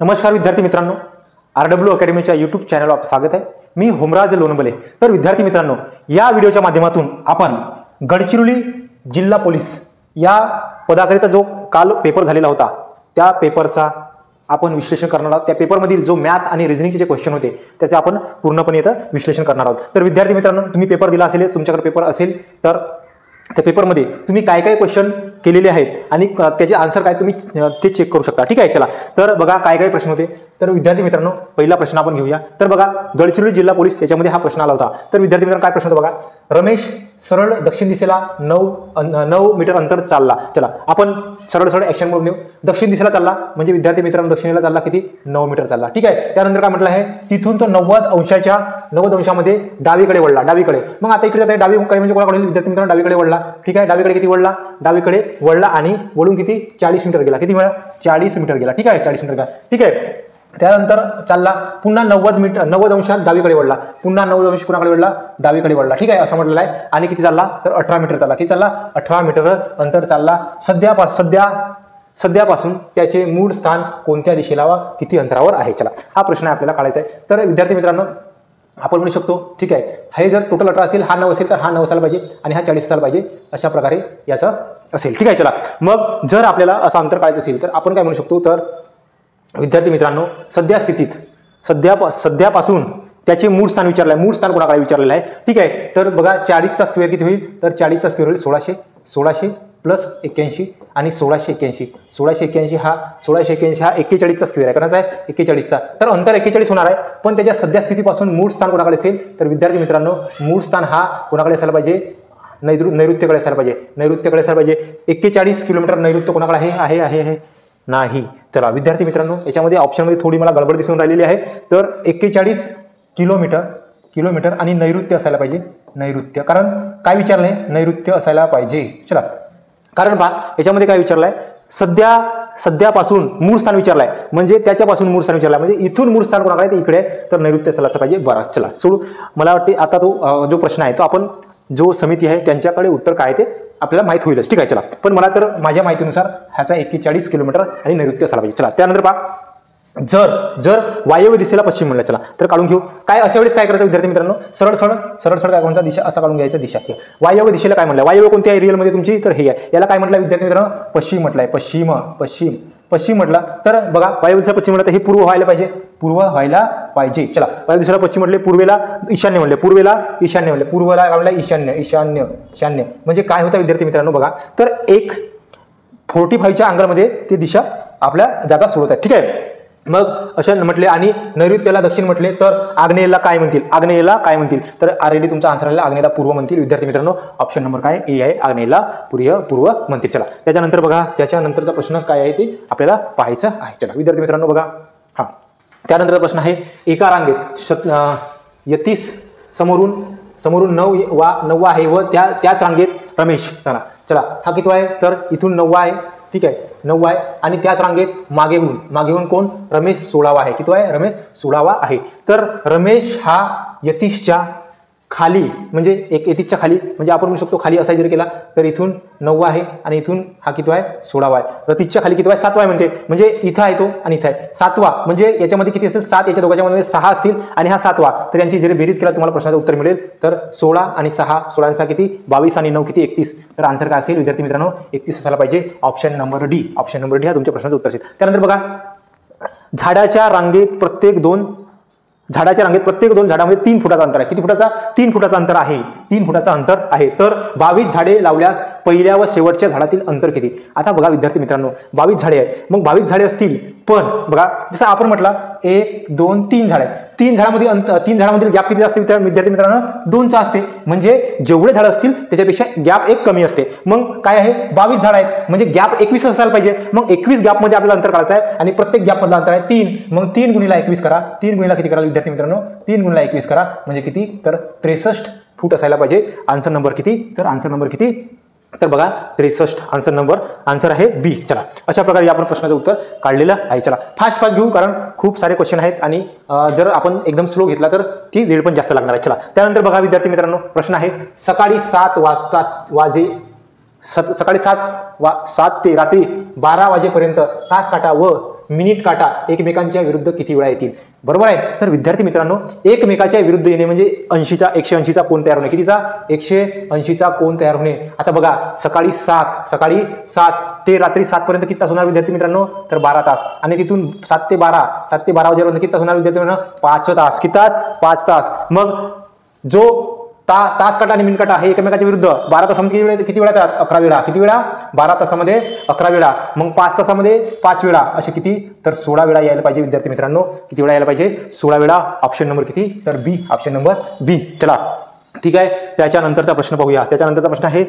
नमस्कार विद्यार्थी मित्रांनो, RW अकॅडमीच्या यूट्यूब चॅनलवर आपलं स्वागत आहे। मी होमराज लोणबले। तर विद्यार्थी मित्रांनो, या व्हिडिओच्या माध्यमातून आपण गडचिरोली जिल्हा पोलीस या पदाकरिता जो काल पेपर झालेला होता त्या पेपरचा आपण विश्लेषण करणार आहोत। त्या पेपरमधील जो मॅथ आणि रिझनिंगचे जे क्वेश्चन होते त्याचे आपण पूर्णपणे इथं विश्लेषण करणार आहोत। तर विद्यार्थी मित्रांनो, तुम्ही पेपर दिला असेल, तुमच्याकडे पेपर असेल तर त्या पेपरमध्ये तुम्ही काय काय क्वेश्चन केलेले आहेत आणि त्याचे आन्सर काय तुम्ही ते चेक करू शकता। ठीक आहे, चला तर बघा काय काय प्रश्न होते। तर विद्यार्थी मित्रांनो, पहिला प्रश्न आपण घेऊया। तर बघा, गडचिरोली जिल्हा पोलीस याच्यामध्ये हा प्रश्न आला होता। तर विद्यार्थी मित्रांनो, काय प्रश्न होता बघा, रमेश सरळ दक्षिण दिशेला 9 मीटर अंतर चालला। चला आपण सरळ ऍक्शन म्हणून देऊ। दक्षिण दिशेला चालला म्हणजे विद्यार्थी मित्रांनो दक्षिणेला चालला किती, 9 मीटर चालला। ठीक आहे, त्यानंतर काय म्हटलं आहे, तिथून तो 90 अंशामध्ये डावीकडे वळला। डावीकडे मग आता इकडे जाते, डावीकडे म्हणजे कोणाकडे, विद्यार्थी मित्रांनो डावीकडे वळला। ठीक आहे, डावीकडे किती वळला, डावीकडे वळला आणि वळून किती 40 मीटर गेला। किती वेळा 40 मीटर गेला। ठीक आहे, 40 मीटर गेला। ठीक आहे, त्यानंतर चालला पुन्हा 90 अंशात डावीकडे वळला, पुन्हा 90 अंश कुणाकडे वळला, डावीकडे वळला। ठीक आहे, असं म्हटलेलं आहे। आणि किती चालला तर 18 मीटर चालला। किती चालला, 18 मीटर अंतर चालला। सध्यापासून त्याचे मूळ स्थान कोणत्या दिशेला व किती अंतरावर आहे। चला हा प्रश्न आपल्याला काढायचा आहे। तर विद्यार्थी मित्रांनो, आपण म्हणू शकतो ठीक आहे, हे जर टोटल 18 असेल, हा 9 असेल तर हा 9 असायला पाहिजे आणि हा 40 असायला पाहिजे, अशा प्रकारे याचं असेल। ठीक आहे, चला मग जर आपल्याला असं अंतर काढायचं असेल तर आपण काय म्हणू शकतो, तर विद्यार्थी मित्रांनो सध्या स्थितीत सध्यापासून त्याचे मूळ स्थान विचारलं आहे। मूळ स्थान कोणाकडे विचारलेलं आहे। ठीक आहे, तर बघा 40चा स्क्वेअर किती होईल, तर 40चा स्क्वेअर होईल 1600 प्लस 81 आणि 1681 हा 41चा स्क्वेअर आहे, कोणाचा आहे 41चा। तर अंतर 41 होणार आहे, पण त्याच्या सध्या स्थितीपासून मूळ स्थान कोणाकडे असेल, तर विद्यार्थी मित्रांनो मूळ स्थान हा कोणाकडे असायला पाहिजे, नैऋत्यकडे असायला पाहिजे। नैऋत्यकडे असायला पाहिजे। 41 किलोमीटर नैऋत्य कोणाकडे आहे नाही। चला विद्यार्थी मित्रांनो, याच्यामध्ये ऑप्शनमध्ये थोडी मला गडबड दिसून राहिलेली आहे। तर 41 किलोमीटर आणि नैऋत्य असायला पाहिजे, नैऋत्य, कारण काय विचारलंय, नैऋत्य असायला पाहिजे। चला, कारण पहा याच्यामध्ये काय विचारलंय, सध्यापासून मूळ स्थान विचारलंय म्हणजे त्याच्यापासून मूळ स्थान विचारलंय म्हणजे इथून मूळ स्थान कोणाकडे आहे, इकडे, तर नैऋत्य असायला पाहिजे। बरं चला सोडू, मला वाटते आता तो जो प्रश्न आहे तो आपण जो समिती आहे त्यांच्याकडे उत्तर काय ते आपल्याला माहित होईलच। ठीक आहे, चला पण मला तर माझ्या माहितीनुसार ह्याचा 41 किलोमीटर आणि नैऋत्य असायला पाहिजे। चला त्यानंतर पहा, जर वायव्य दिशेला पश्चिम म्हणलं, चला तर काढून घेऊ। काय अशा वेळेस काय करायचं विद्यार्थी मित्रांनो, सरळ काय कोणता दिशा असा काढून घ्यायचा, दिशा। वायव्य दिशेला काय म्हटलं, वायव्य कोणत्या आहे रिअलमध्ये तुमची, तर हे आहे। याला काय म्हटलं विद्यार्थी मित्रांनो, पश्चिम म्हटलंय। पश्चिम म्हटलं तर बघा, वायव्य दिशेला पश्चिम म्हटलं तर हे पूर्व व्हायला पाहिजे। चला वायव्य दिशेला पश्चिम म्हटले, पूर्वेला ईशान्य म्हणले, पूर्वेला काय म्हणलं, ईशान्य म्हणजे काय होतं विद्यार्थी मित्रांनो बघा, तर एक 45च्या अँगलमध्ये ती दिशा आपल्या जागा सोडत आहे। ठीक आहे, मग अशा म्हटले आणि नैऋत्याला दक्षिण म्हटले तर आग्नेयला काय म्हणतील, तर ऑलरेडी तुमचा आन्सर आलेला, आग्नेयला पूर्व म्हणतील। विद्यार्थी मित्रांनो ऑप्शन नंबर काय ए आहे, आग्नेयला पूर्व म्हणतील। चला त्याच्यानंतर बघा, त्याच्यानंतरचा प्रश्न काय आहे ते आपल्याला पाहायचं आहे। चला विद्यार्थी मित्रांनो बघा, हा त्यानंतरचा प्रश्न आहे, एका रांगेत यतीस समोरून 9 आहे व त्याच रांगेत रमेश, चला हा किती आहे, तर इथून 9 आहे। ठीक आहे, 9 आहे आणि त्याच रांगेत मागेहून कोण, रमेश 16वा आहे। किती आहे, रमेश 16वा आहे। तर रमेश हा यतीशच्या खाली म्हणजे यतीशच्या खाली म्हणजे आपण म्हणू शकतो खाली असा जर केला तर इथून 9 आहे आणि इथून हा किती आहे, 16वा आहे। रतीशच्या खाली किती आहे, 7वा आहे म्हणजे इथं आहे तो आणि इथं आहे 7वा, म्हणजे याच्यामध्ये किती असेल, 7, याच्या दोघांच्या मध्ये 6 असतील आणि हा 7वा, तर यांची जरी बेरीज केला तुम्हाला प्रश्नाचं उत्तर मिळेल। तर 16 आणि 6 किती, 22 आणि 9 किती, 31। तर आन्सर काय असेल विद्यार्थी मित्रांनो, 31 असायला पाहिजे। ऑप्शन नंबर डी हा तुमच्या प्रश्नाचं उत्तर असेल। त्यानंतर बघा, झाडाच्या रांगेत प्रत्येक दोन झाडामध्ये 3 फुटाचा अंतर आहे। किती फुटाचा, 3 फुटाचा अंतर आहे। 3 फुटाचा अंतर आहे। तर 22 झाडे लावल्यास पहिल्या व शेवटच्या झाडातील अंतर किती। आता बघा विद्यार्थी मित्रांनो, 22 झाडे आहे, मग 22 झाडे असतील, पण बघा जसं आपण म्हटलं 1 2 3 झाड आहेत, 3 झाडामधील गॅप किती असते विद्यार्थी मित्रांनो, 2चा असते, म्हणजे जेवढे झाड असतील त्याच्यापेक्षा गॅप 1 कमी असते। मग काय आहे, 22 झाड आहेत म्हणजे गॅप 21 असायला पाहिजे। मग 21 गॅप मध्ये आपल्याला अंतर काढायचं आहे आणि प्रत्येक गॅप मधलं अंतर आहे 3, मग 3 गुणिले 21 करा, 3 गुणिले किती करा विद्यार्थी मित्रांनो, 3 गुणिले 21 करा म्हणजे किती, तर 63 फूट असायला पाहिजे। आन्सर नंबर किती, तर आन्सर नंबर किती, तर बघा 63 आन्सर आहे बी। चला अशा प्रकारे आपण प्रश्नाचं उत्तर काढलेलं आहे। चला फास्ट घेऊ कारण खूप सारे क्वेश्चन आहेत आणि जर आपण एकदम स्लो घेतला तर ती वेळ पण जास्त लागणार आहे। चला त्यानंतर बघा विद्यार्थी मित्रांनो, प्रश्न आहे, सकाळी 7 ते रात्री 12 वाजेपर्यंत तास काटा व मिनिट काटा एकमेकांच्या विरुद्ध किती वेळा येतील? बरोबर आहे. तर विद्यार्थी मित्रांनो, एकमेकाच्या विरुद्ध येणे म्हणजे 180चा कोन तयार होणे. कितीचा? 180चा कोन तयार होणे. आता बघा, सकाळी 7 ते रात्री 7 पर्यंत किती तास होणार विद्यार्थी मित्रांनो? तर 12 तास. आणि तिथून 7 ते 12 वाजेपर्यंत किती तास होणार विद्यार्थी मित्रांनो? 5 तास. किती तास? 5 तास. मग जो तास काटा आणि मिनिट काटा हे एकमेकाच्या विरुद्ध 12 तासामध्ये किती वेळा येतात? 11 वेळा. किती वेळा? 12 तासामध्ये 11 वेळा. मग 5 तासामध्ये 5 वेळा, असे किती? तर 16 वेळा यायला पाहिजे विद्यार्थी मित्रांनो. किती वेळा यायला पाहिजे? 16 वेळा. ऑप्शन नंबर किती? तर बी. ऑप्शन नंबर बी. चला ठीक आहे. त्याच्यानंतरचा प्रश्न पाहूया. त्याच्यानंतरचा प्रश्न आहे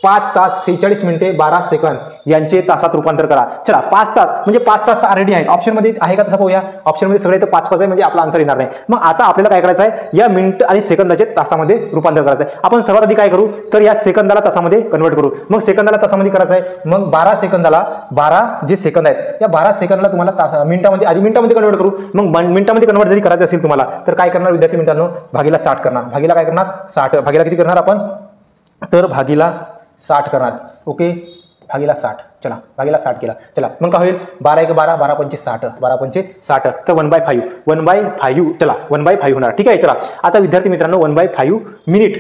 5 तास 46 मिनिटे 12 सेकंद यांचे तासात रूपांतर करा. चला, 5 तास म्हणजे 5 तास तर ऑलरेडी आहेत. ऑप्शन मध्ये आहे का? तसं पाहूया. ऑप्शन मध्ये सगळे तर 5 आहे, म्हणजे आपला आन्सर येणार नाही. मग आता आपल्याला काय करायचं आहे? या मिनिट आणि सेकंदाचे तासामध्ये रूपांतर करायचं आहे. आपण सर्वात आधी काय करू? तर या सेकंदाला तासामध्ये कन्वर्ट करू. मग सेकंदाला तासामध्ये करायचं आहे. मग 12 सेकंदाला 12 जे सेकंद आहेत, या 12 सेकंदाला तुम्हाला मिनिटामध्ये कन्वर्ट करू. मग मिनिटामध्ये कन्वर्ट जरी करायचं असेल तुम्हाला, तर काय करणार विद्यार्थी मित्रांनो? भागीला 60 करणार. भागीला काय करणार? 60. भागीला किती करणार आपण? तर भागीला 60 करणार. ओके, भागीला 60. चला, भागीला 60 केला. चला, मग काय होईल? 12 1 12, 12 5 60, 12 5 60. तर 1/5 चला 1/5 होणार. ठीक आहे. चला, आता विद्यार्थी मित्रांनो 1/5 मिनिट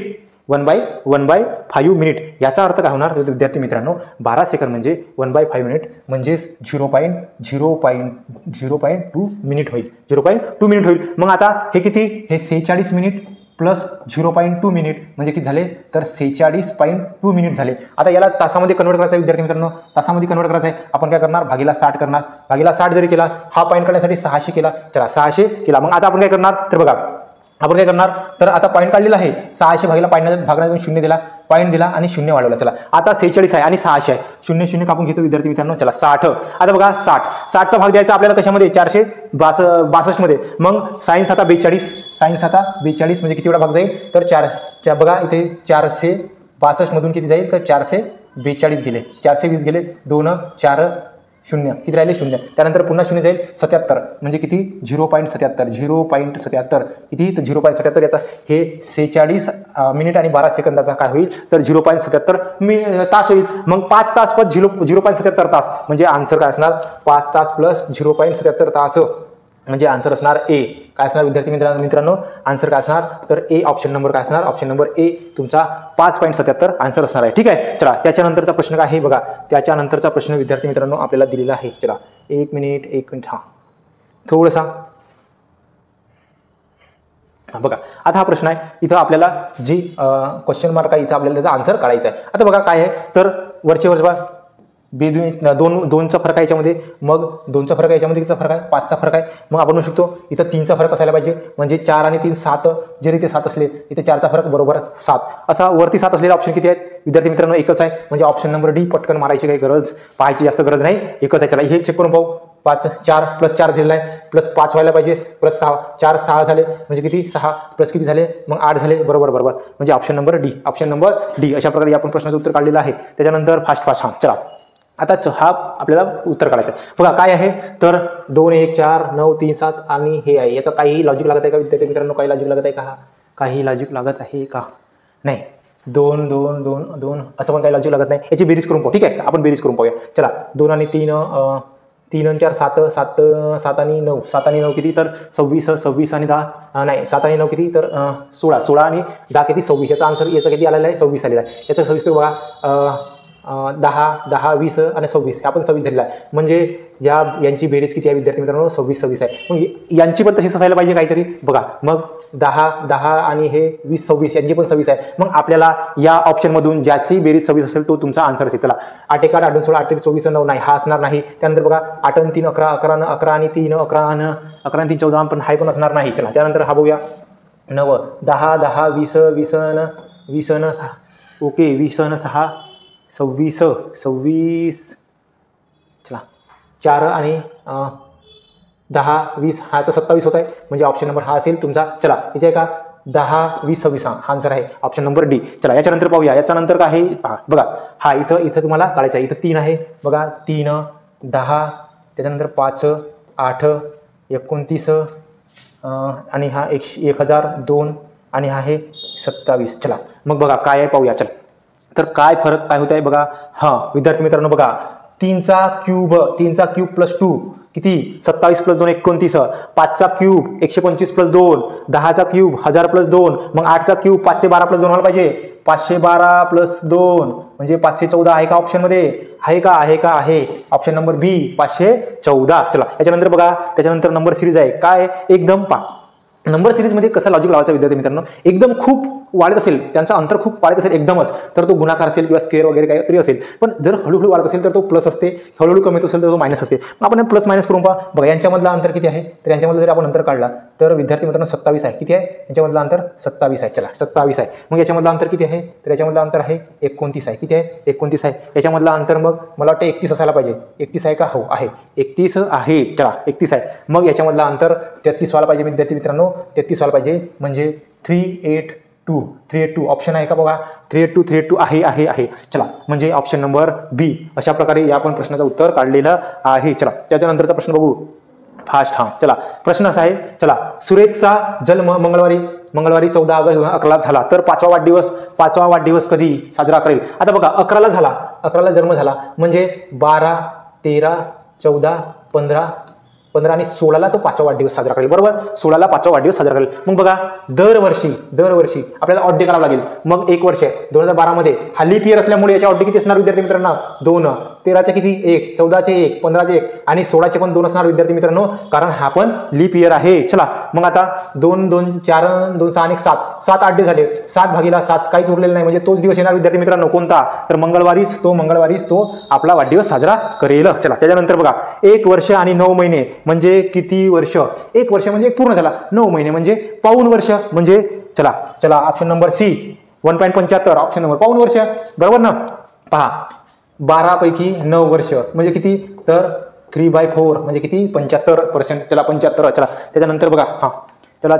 1/5 मिनिट याचा अर्थ काय होणार विद्यार्थी मित्रांनो? 12 सेकंद म्हणजे 1/5 मिनिट म्हणजे 0.2 मिनिट होईल. 0.2 मिनिट होईल. मग आता हे किती? हे 46 मिनिट प्लस 0.2 मिनिट म्हणजे किती झाले? तर 46.2 मिनिट झाले. आता याला तासामध्ये कन्वर्ट करायचं आहे विद्यार्थी मित्रांनो. तासामध्ये कन्वर्ट करायचं आहे. आपण काय करणार? भागीला 60 करणार. भागीला 60 जरी केला, हा पॉईंट काढण्यासाठी 600 केला. चला, 600 केला. मग आता आपण काय करणार? तर बघा, आपण काय करणार? तर आता पॉईंट काढलेला आहे. 600 भागीला भागण्यातून 0 दिला, पॉईंट दिला आणि 0 वाढवला. चला, आता 46 आहे आणि 600 आहे. 0 कापून घेतो विद्यार्थी मित्रांनो. चला, 60. आता बघा, 60चा भाग द्यायचा आपल्याला कशामध्ये? 462 मध्ये. मग सायन्स आता 42 म्हणजे किती वेळा भाग जाईल? तर 4 बघा इथे 462 मधून किती जाईल? तर 442 गेले. 420 गेले. 2 4 0 किती राहिले? 0. त्यानंतर पुन्हा 0 जाईल. 77 म्हणजे किती? 0.77 किती? तर 0.77 याचा हे 46 मिनिट आणि 12 सेकंदाचा काय होईल? तर 0.77 तास होईल. मग 5 तास प्लस 0.77 तास म्हणजे आन्सर काय असणार? 5 तास प्लस 0.77 तास म्हणजे आन्सर असणार ए. काय असणार विद्यार्थी मित्रांनो? आन्सर काय असणार? तर ए. ऑप्शन नंबर काय असणार? ऑप्शन नंबर ए तुमचा 5.77 आन्सर असणार आहे. ठीक आहे. चला, त्याच्यानंतरचा प्रश्न काय आहे बघा. त्याच्यानंतरचा प्रश्न विद्यार्थी मित्रांनो आपल्याला दिलेला आहे. चला, एक मिनिट हा थोडंसा बघा. आता हा प्रश्न आहे. इथं आपल्याला जी क्वेश्चन मार्क आहे, इथं आपल्याला त्याचा आन्सर काढायचा आहे. आता बघा काय आहे, तर वरचे बघा दोनचा फरक आहे याच्यामध्ये. मग 2चा फरक आहे याच्यामध्ये. कितीचा फरक आहे? 5चा फरक आहे. मग आपण म्हणू शकतो इथं 3चा फरक असायला पाहिजे. म्हणजे 4 आणि 3 7. जर इथे 7 असले, इथे 4चा फरक बरोबर 7. असा वरती 7 असलेले ऑप्शन किती आहेत विद्यार्थी मित्रांनो? एकच आहे. म्हणजे ऑप्शन नंबर डी. पटकन मारायची काही गरज, पाहायची जास्त गरज नाही. एकच आहे. चला, हे चेक करून पाहू. 4 प्लस 4 दिलेला आहे. प्लस 5 व्हायला पाहिजे. प्लस 6 4 6 झाले म्हणजे किती? 6 प्लस किती झाले? मग 8 झाले. बरोबर. म्हणजे option number D. Option number D. अशा प्रकारे आपण प्रश्नाचं उत्तर काढलेलं आहे. त्याच्यानंतर फास्ट हा. चला, आता हा आपल्याला उत्तर काढायचं आहे. बघा काय आहे, तर 2 1 4 9 3 7 आणि हे आहे. याचं काही लॉजिक लागत आहे का विद्यार्थी मित्रांनो? काही लॉजिक लागत आहे का? काही लॉजिक लागत आहे का? नाही. 2 2 2 2 असं पण काही लॉजिक लागत नाही. याची बेरीज करून पाहू. ठीक आहे, आपण बेरीज करून पाहूया. चला, 2 आणि 3 3 आणि 4 7 7 आणि 9 7 आणि 9 किती? तर 26 आणि 10 नाही 7 आणि 9 किती? तर 16 आणि 10 किती? 26. याचा आन्सर याचा किती आलेला आहे? 26 आलेला आहे. याचा 26 तर बघा 10 20 आणि 26 आपण 26 झालेला आहे. म्हणजे यांची बेरीज किती आहे विद्यार्थी मित्रांनो? 26 आहे. मग यांची पण तशीच असायला पाहिजे काहीतरी. बघा, मग 10 आणि हे 20 26 यांची पण 26 आहे. मग आपल्याला या ऑप्शनमधून ज्याची बेरीज 26 असेल तो तुमचा आन्सर असेल. चला, 8 1 8 8 16 8 24 9 नाही, हा असणार नाही. त्यानंतर बघा 8 आणि 3 11 11 11 आणि 3 11 आणि 3 14 पण हा पण असणार नाही. चला, त्यानंतर हा बघूया 9 10 10 20 20 आणि 6 ओके 20 आणि 6 26 चला 4 आणि 10 20 हाचा 27 होत आहे. म्हणजे ऑप्शन नंबर हा असेल तुमचा. चला, इथे आहे का 10 20 26 हा आन्सर आहे ऑप्शन नंबर डी. चला, याच्यानंतर पाहूया. याच्यानंतर काय आहे बघा. हा इथं तुम्हाला काढायचं आहे. इथं 3 आहे बघा. 3 10 त्याच्यानंतर 5 8 29 आणि हा 1002 आणि हा आहे 27. चला, मग बघा काय आहे पाहूया. चला, तर काय फरक काय होत आहे बघा. हां विद्यार्थी मित्रांनो बघा, 3चा क्यूब प्लस 2 किती 27 प्लस 2 29, 5चा क्यूब 125 प्लस 2, 10चा क्यूब 1000 प्लस 2, मग 8चा क्यूब 512 प्लस 2 व्हायला पाहिजे, 512 प्लस 2 म्हणजे 514 आहे का ऑप्शनमध्ये? आहे का? आहे का? आहे. ऑप्शन नंबर बी 514. चला त्याच्यानंतर बघा, त्याच्यानंतर नंबर सिरीज आहे काय? एकदम नंबर सिरीजमध्ये कसं लॉजिक लावायचं विद्यार्थी मित्रांनो, एकदम खूप वाढत असेल, त्यांचा अंतर खूप वाढत असेल एकदमच, तर तो गुणाकार असेल किंवा स्क्वेअर वगैरे काहीतरी असेल. पण जर हळूहळू वाढत असेल तर तो प्लस असते, हळूहळू कमी होत असेल तर तो मायनस असते. मग आपण प्लस मायनस करून पहा. बघा यांच्यामधलं अंतर किती आहे? तर यांच्यामधलं जर आपण अंतर काढला तर विद्यार्थी मित्रांनो 27 आहे. किती आहे यांच्यामधलं अंतर? 27 आहे. चला 27 आहे. मग याच्यामधलं अंतर किती आहे? तर याच्यामधलं अंतर आहे 29 आहे. किती आहे? 29 आहे. याच्यामधलं अंतर मग मला वाटतं 31 असायला पाहिजे. 31 आहे का? हो आहे, 31 आहे. चला 31 आहे. मग याच्यामधलं अंतर 33 व्हायला पाहिजे विद्यार्थी मित्रांनो, 33 व्हायला पाहिजे, म्हणजे 382 ऑप्शन आहे का? बघा 382 आहे आहे आहे. चला म्हणजे ऑप्शन नंबर बी. अशा प्रकारे या आपण प्रश्नाचं उत्तर काढलेलं आहे. चला त्याच्यानंतरचा प्रश्न बघू फास्ट. हा चला प्रश्न असा आहे, चला सुरेखचा जन्म मंगळवारी 14 ऑगस्ट 2011 झाला, तर पाचवा वाढदिवस कधी साजरा करेल? आता बघा 11ला झाला, 11ला जन्म झाला म्हणजे 12, 13, 14, 15 आणि 16ला तो 5वा वाढदिवस साजरा करेल. बरोबर, 16ला 5वा वाढदिवस साजरा करेल. मग बघा दरवर्षी आपल्याला ऑड डे करावा लागेल. मग एक वर्ष 2012 मध्ये हा लीप इयर असल्यामुळे याच्या ऑड डे किती असणार विद्यार्थी मित्रांनो? 2. 13चे किती? 1. 14चे 1. 15चे 1 आणि 16चे पण 2 असणार विद्यार्थी मित्रांनो, कारण हा पण लीप इयर आहे. चला मग आता 2, 2, 4, 2, 6 आणि 7 8 डे झाले. 7/7 काहीच उरलेलं नाही, म्हणजे तोच दिवस येणार विद्यार्थी मित्रांनो. कोणता? तर मंगळवारीच तो आपला वाढदिवस साजरा करेल. चला त्याच्यानंतर बघा 1 वर्ष आणि 9 महिने म्हणजे किती वर्ष? 1 वर्ष म्हणजे पूर्ण झाला, 9 महिने म्हणजे पाऊण वर्ष, म्हणजे चला option number C 1.75 option number पाऊण वर्ष. बरोबर ना? पहा 12 पैकी 9 वर्ष म्हणजे किती? तर 3/4 म्हणजे किती? 75%. चला 75. चला त्याच्यानंतर बघा चला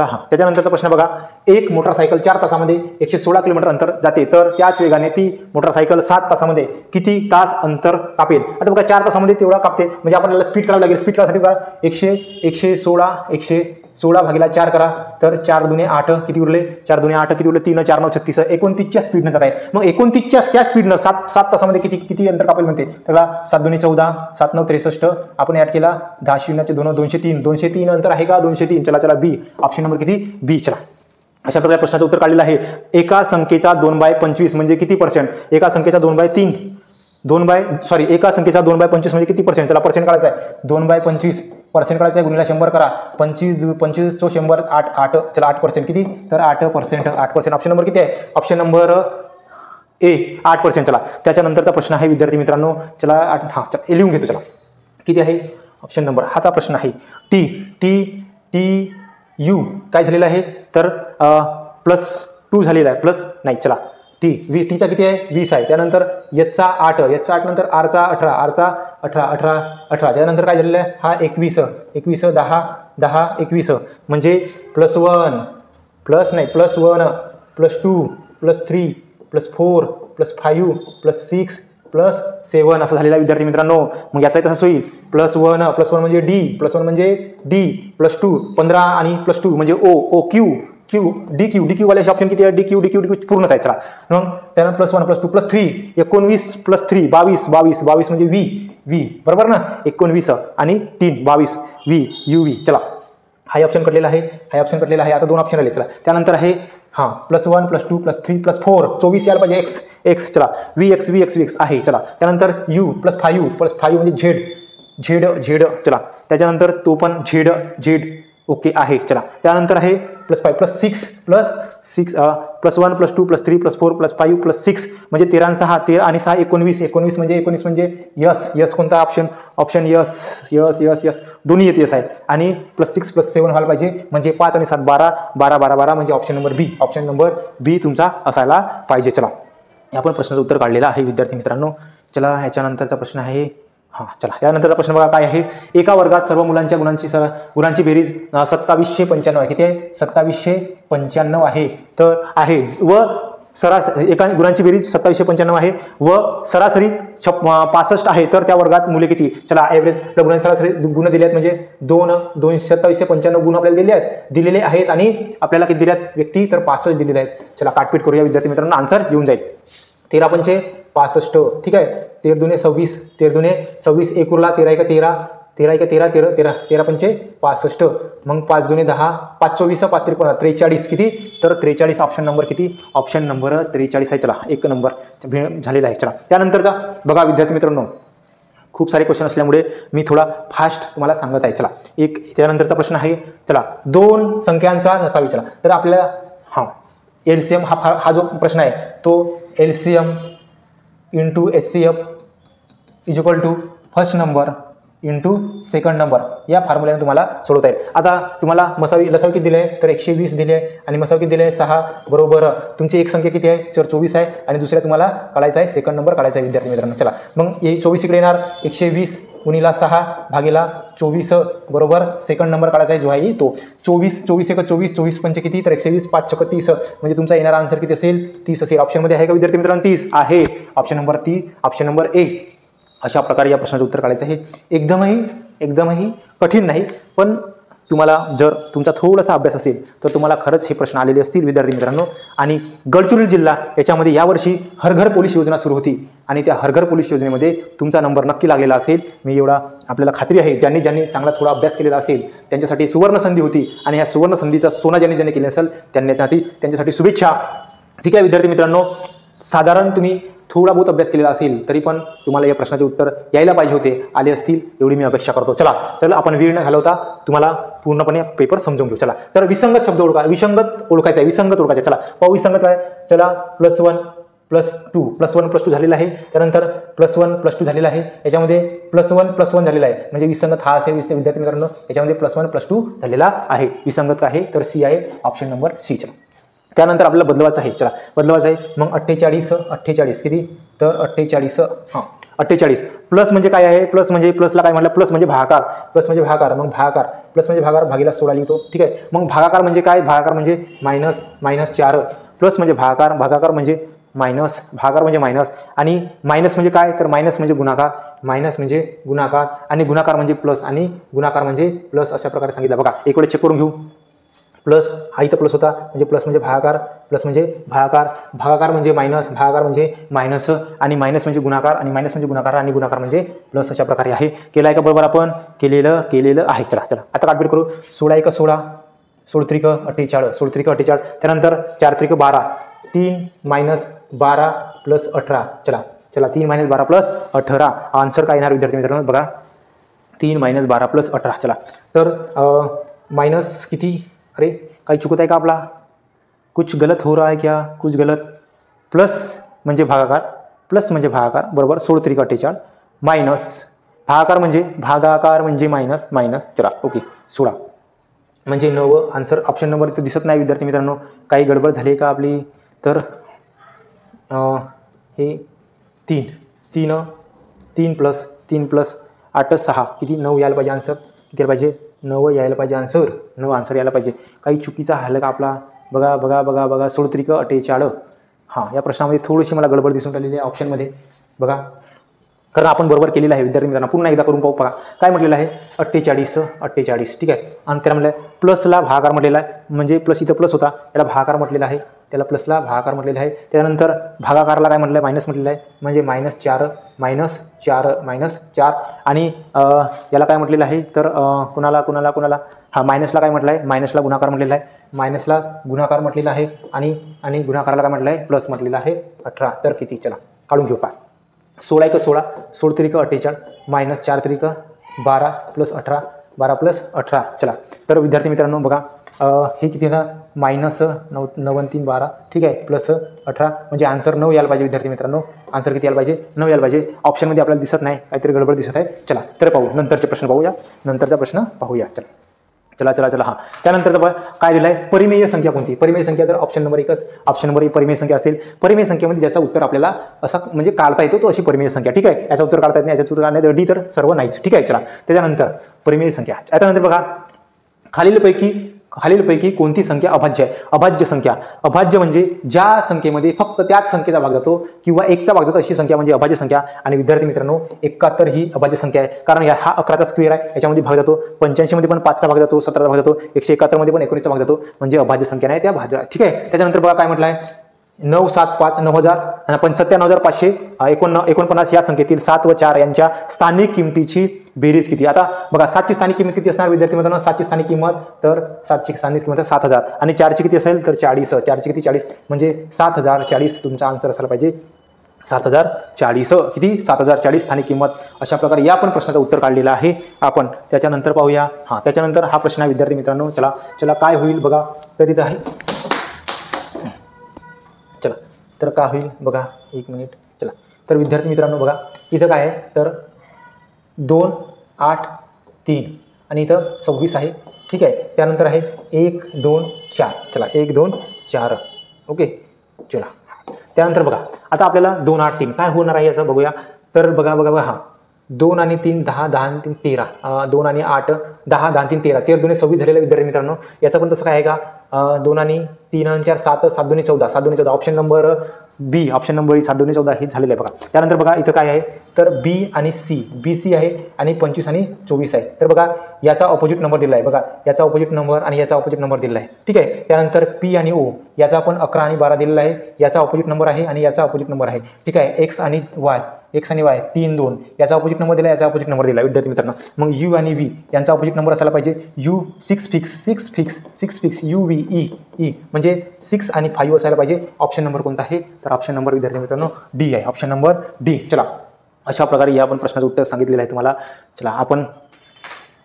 हा त्याच्यानंतरचा प्रश्न बघा, एक मोटरसायकल 4 तासामध्ये 116 किलोमीटर अंतर जाते, तर त्याच वेगाने ती मोटरसायकल 7 तासामध्ये किती तास अंतर कापेल? आता बघा 4 तासामध्ये तेवढा कापते, म्हणजे आपल्याला स्पीड करावी लागेल. स्पीड करायसाठी बघा 116 भागिले 4 करा, तर 4 दुने 8 किती उरले? 4 दुने 8 किती उरले? 3 4 9 36 29च्या स्पीडनं जात आहे. मग 29च्या त्याच स्पीडनं 7 तासामध्ये किती अंतर कापेल म्हणते? तर 7 दुने 14, 7 9 63 आपण ऍड केला 10 शून्याचे 2 203 अंतर आहे का? 203. चला बी ऑप्शन नंबर किती? बी. चला अशा प्रकारे प्रश्नाचं उत्तर काढलेलं आहे. एका संख्येचा 2/25 म्हणजे किती पर्सेंट? एका संख्येचा 2/3 एका संख्येचा 2/25 म्हणजे किती पर्सेंट? त्याला पर्सेंट काढायचा आहे. 2/25 पर्सेंट काढायचा आहे, गुणिले 100 करा. 25 चो 100 8. चला 8% किती? तर 8%. ऑप्शन नंबर किती आहे? Option number A 8%. चला त्याच्यानंतरचा प्रश्न आहे विद्यार्थी मित्रांनो, चला लिहून घेतो. चला किती आहे ऑप्शन नंबर? हाचा प्रश्न आहे. टी यू काय झालेलं आहे? तर +2 झालेला आहे, प्लस नाही. चला टीचा किती आहे? 20 आहे. त्यानंतर एचचा 8 नंतर आरचा 18 त्यानंतर काय झालेलं आहे? हा 21 10 21 म्हणजे +1 +2 +3 +4 +5 +6 +7 असं झालेला विद्यार्थी मित्रांनो. मग याचा तसंच होईल. +1 म्हणजे डी, +2 15 आणि +2 म्हणजे ओ क्यू डीक्यू वाले ऑप्शन किती आहे? डीक्यू पूर्णच आहे. चला मग त्यानं +1 +2 +3 19 +3 22 म्हणजे व्ही. बरोबर ना? 19 आणि 3 22 व्ही. चला हा ऑप्शन कटलेला आहे. आता 2 ऑप्शन राहिले. चला त्यानंतर आहे +1 +2 +3 +4 24 यायला पाहिजे. एक्स चला VX आहे. चला त्यानंतर U +5 म्हणजे झेड. चला त्याच्यानंतर तो पण झेड ओके आहे. चला त्यानंतर आहे +5 +6 +1 +2 +3 +4 +5 +6 म्हणजे 13 आणि 6 13 आणि 6 19 म्हणजे यस कोणता ऑप्शन यस दोन्ही येते आहे. आणि +6 +7 व्हायला पाहिजे, म्हणजे 5 आणि 7 12 म्हणजे ऑप्शन नंबर बी तुमचा असायला पाहिजे. चला आपण प्रश्नाचं उत्तर काढलेलं आहे विद्यार्थी मित्रांनो. चला ह्याच्यानंतरचा प्रश्न आहे. चला यानंतरचा प्रश्न बघा काय आहे? एका वर्गात सर्व मुलांच्या गुणांची बेरीज 2795 आहे. किती आहे? 2795 आहे. तर आहे व सरासरी एका गुणांची बेरीज 2795 आहे व सरासरी 65 आहे, तर त्या वर्गात मुले किती? चला ॲव्हरेज गुणांची सरासरी गुण दिले आहेत, म्हणजे 2795 गुण आपल्याला दिलेले आहेत आणि आपल्याला किती दिले आहेत व्यक्ती? तर 65 दिलेले आहेत. चला काटपीट करूया विद्यार्थी मित्रांनो, आन्सर येऊन जाईल. 13 पंचे 65, ठीक आहे. 13 दुने 26, 13 दुने 26, 1 उरला 13 1 13, 13 1 13, 13 13 13 पंचे 65, मग 5 दुने 10, 5 24, 5 त्रिकोण 43, किती तर 43 ऑप्शन नंबर किती, ऑप्शन नंबर 43 आहे. चला एक नंबर झालेला आहे. चला त्यानंतरचा बघा विद्यार्थी मित्रांनो, खूप सारे क्वेश्चन असल्यामुळे मी थोडा फास्ट तुम्हाला सांगत आहे. चला एक त्यानंतरचा प्रश्न आहे. चला 2 संख्यांचा नसावी. चला तर आपल्याला एलसीएम हा जो प्रश्न आहे तो LCM into HCF is equal to first number into second number या फॉर्म्युल्याने तुम्हाला सोडवता येईल. आता तुम्हाला लसावी किती दिले आहे तर 120 दिले आहे आणि मसावी किती दिले आहे 6, बरोबर. तुमची एक संख्या किती आहे 24 आहे आणि दुसऱ्या तुम्हाला काढायचा आहे सेकंड नंबर काढायचा आहे विद्यार्थी मित्रांनो. चला मग हे 24 इकडे येणार, 120 गुणिला 6 भागिला 24, बरोबर. सेकंड नंबर काढायचा आहे जो आहे तो 24, 24 1 24, 24 पंचे किती तर 120, 5 6 30, म्हणजे तुमचा येणारा आन्सर किती असेल 30 असेल. ऑप्शनमध्ये आहे का विद्यार्थी मित्रांनो 30 आहे. Option number 30, option number A. अशा प्रकारे या प्रश्नाचं उत्तर काढायचं आहे. एकदमही कठीण नाही, पण तुम्हाला जर तुमचा थोडासा अभ्यास असेल तर तुम्हाला खरंच हे प्रश्न आलेले असतील विद्यार्थी मित्रांनो. आणि गडचिरोली जिल्हा याच्यामध्ये यावर्षी हर घर पोलीस योजना सुरू होती आणि त्या हर घर पोलीस योजनेमध्ये तुमचा नंबर नक्की लागलेला असेल. मी एवढा आपल्याला खात्री आहे, ज्यांनी चांगला थोडा अभ्यास केलेला असेल त्यांच्यासाठी सुवर्ण संधी होती आणि या सुवर्ण संधीचा सोना ज्यांनी केले असेल त्यांच्यासाठी शुभेच्छा. ठीक आहे विद्यार्थी मित्रांनो, साधारण तुम्ही थोडा बहुत अभ्यास केलेला असेल तरी पण तुम्हाला या प्रश्नाचे उत्तर यायला पाहिजे होते, आले असतील एवढी मी अपेक्षा करतो. चला तर आपण वेळ न घालवता तुम्हाला पूर्णपणे पेपर समजून घेऊ. चला तर विसंगत शब्द विसंगत ओळखायचा आहे. चला पाहू विसंगत आहे. चला +1 +2 +1 +2 झालेला आहे. त्यानंतर +1 +2 झालेला आहे. याच्यामध्ये +1 +1 झालेला आहे म्हणजे विसंगत हा असेल विद्यार्थी मित्रांनो. याच्यामध्ये +1 +2 झालेला आहे. विसंगत आहे तर सी आहे, ऑप्शन नंबर सी. चला त्यानंतर आपल्याला बदलवायचं आहे. चला बदलवायचं आहे. मग 48 किती तर 48 प्लस म्हणजे काय आहे, प्लसला काय म्हटलं, प्लस म्हणजे भागाकार. मग भागाकार भागीला 16 लिहितो. ठीक आहे. मग भागाकार म्हणजे काय, भागाकार म्हणजे -4. प्लस म्हणजे भागाकार म्हणजे मायनस, मायनस आणि मायनस म्हणजे काय तर मायनस म्हणजे गुणाकार, आणि गुणाकार म्हणजे प्लस आणि गुणाकार म्हणजे प्लस. अशा प्रकारे सांगितलं बघा. एक वेळेस चेक करून घेऊ. प्लस हा इथं प्लस होता म्हणजे प्लस म्हणजे भागाकार, भागाकार म्हणजे मायनस, आणि मायनस म्हणजे गुणाकार, आणि मायनस म्हणजे गुणाकार, आणि गुणाकार म्हणजे प्लस. अशा प्रकारे आहे. केलं आहे का बरोबर, आपण केलेलं आहे. चला आता काटबीट करू. 16 1 16, 16 3 48, त्यानंतर 4 3 12, 3 - 12 + 18. चला 3 - 12 + 18 आन्सर काय येणार विद्यार्थी मित्रांनो बघा, 3 - 12 + 18. चला तर मायनस किती, अरे काही चुकत आहे का आपला, कुछ गलत हो रहा है क्या, कुछ गलत. प्लस म्हणजे भागाकार, बरोबर. 16 3 48 मायनस भागाकार म्हणजे मायनस. चला ओके 16 म्हणजे 9. आन्सर ऑप्शन नंबर इथे दिसत नाही विद्यार्थी मित्रांनो. काही गडबड झाली का आपली, तर हे 3 + 8 6 किती 9 यायला पाहिजे. आन्सर किती यायला पाहिजे, 9 यायला पाहिजे. आन्सर यायला पाहिजे. काही चुकीचा आहे का आपला, बघा 16 3 48. हां या प्रश्नामध्ये थोडीशी मला गडबड दिसून राहिलेली आहे ऑप्शनमध्ये बघा, कारण आपण बरोबर केलेलं आहे विद्यार्थी मित्रांनो. पुन्हा एकदा करून पाहू. बघा काय म्हटलेलं आहे 48. ठीक आहे. आणि त्याला म्हटलं आहे प्लसला भागाकार म्हटलेला आहे, म्हणजे प्लस इथं प्लस होता त्याला भागाकार म्हटलेला आहे, प्लसला भागाकार म्हटलेला आहे. त्यानंतर भागाकारला काय म्हटलं आहे मायनस म्हटलेलं आहे, म्हणजे -4 आणि याला काय म्हटलेलं आहे तर कुणाला हा मायनसला काय म्हटलं आहे, मायनसला गुणाकार म्हटलेला आहे, आणि गुणाकाराला काय म्हटलं आहे प्लस म्हटलेलं आहे 18. तर किती चला काढून घेऊ. पहा 16 1 16, 16 3 48, -4 3 12 + 18, 12 + 18. चला तर विद्यार्थी मित्रांनो बघा हे किती ना -9 3 12. ठीक आहे. + 18 म्हणजे आन्सर 9 यायला पाहिजे विद्यार्थी मित्रांनो. आन्सर किती यायला पाहिजे, 9 यायला पाहिजे. ऑप्शनमध्ये आपल्याला दिसत नाही, काहीतरी गडबड दिसत आहे. चला तर पाहू नंतरचे प्रश्न पाहूया. चला हां त्यानंतर काय दिलं आहे, परिमेय संख्या कोणती. परिमेय संख्या तर ऑप्शन नंबर 1 परिमेय संख्या असेल. परिमेय संख्येमध्ये ज्याचं उत्तर आपल्याला असं म्हणजे काढता येतो तो अशी परिमेय संख्या. ठीक आहे. याचं उत्तर काढता येत नाही, याचं उत्तर काढण्यात डी तर सर्व नाहीच. ठीक आहे. चला त्याच्यानंतर परिमेय संख्या. त्यानंतर बघा खालीलपैकी कोणती संख्या अभाज्य आहे. अभाज्य म्हणजे ज्या संख्येमध्ये फक्त त्याच संख्येचा भाग जातो किंवा 1चा भाग जातो अशी संख्या म्हणजे अभाज्य संख्या. आणि विद्यार्थी मित्रांनो 71 ही अभाज्य संख्या आहे, कारण हा 11चा स्क्वेअर आहे, याच्यामध्ये भाग जातो. 85 मध्ये पण 5चा भाग जातो, 17चा भाग जातो, 171 मध्ये पण 19चा भाग जातो, म्हणजे अभाज्य संख्या नाही त्या भाज्य. ठीक आहे. त्याच्यानंतर बघा काय म्हटलं आहे, 975 9000 पण 97,500 49 या संख्येतील 7 व 4 यांच्या स्थानिक किमतीची बेरीज किती? आता बघा 7 ची स्थानिक किंमत किती असणार विद्यार्थी मित्रांनो? 7 ची स्थानिक किंमत तर 7 ची स्थानिक किंमत 7000 आणि 4 ची किती असेल तर 40. 4 ची किती 40 म्हणजे 7040 तुमचा आन्सर असायला पाहिजे. 7040 किती 7040 स्थानिक किंमत. अशा प्रकारे या पण प्रश्नाचं उत्तर काढलेलं आहे आपण. त्याच्यानंतर पाहूया. त्याच्यानंतर हा प्रश्न आहे विद्यार्थी मित्रांनो. चला काय होईल बघा. तर इथं आहे चला तर काय होईल बघा. 1 मिनिट. चला तर विद्यार्थी मित्रांनो बघा इथं काय आहे तर 2 8 3 आणि इथं 26 आहे. ठीक आहे. त्यानंतर आहे 1 2 4. चला 1 2 4 ओके. चला त्यानंतर बघा आता आपल्याला 2 8 3 काय होणार आहे याचं बघूया. तर बघा 2 आणि 3 10 10 आणि 3 13 2 आणि 8 10 10 3 13 13 2 26 झालेला विद्यार्थी मित्रांनो. याचं पण तसं काय आहे का 2 आणि 3 आणि 4 7 7 2 14 7 2 14 option number B. Option number 7 2 14 हे झालेलं आहे बघा. त्यानंतर बघा इथं काय आहे तर बी आणि सी. बी सी आहे आणि 25 आणि 24 आहे. तर बघा याचा ऑपोजिट नंबर दिला आहे बघा. याचा ऑपोजिट नंबर आणि याचा ऑपोजिट नंबर दिला आहे. ठीक आहे. त्यानंतर पी आणि ओ याचा आपण 11 आणि 12 दिलेला आहे. याचा ऑपोजिट नंबर आहे आणि याचा ऑपोजिट नंबर आहे. ठीक आहे. एक्स आणि वाय 3 2 याचा ऑपोजिट नंबर दिला. याचा ऑपोजिट नंबर दिला विद्यार्थी मित्रांनो. मग यू आणि व्ही यांचा ऑपोजिट नंबर असायला पाहिजे. You 6 fix U V E म्हणजे 6 आणि 5 असायला पाहिजे. ऑप्शन नंबर कोणता आहे तर ऑप्शन नंबर विद्यार्थी मित्रांनो डी आहे. Option number D. चला अशा प्रकारे या पण प्रश्नाचं उत्तर सांगितलेलं आहे तुम्हाला. चला आपण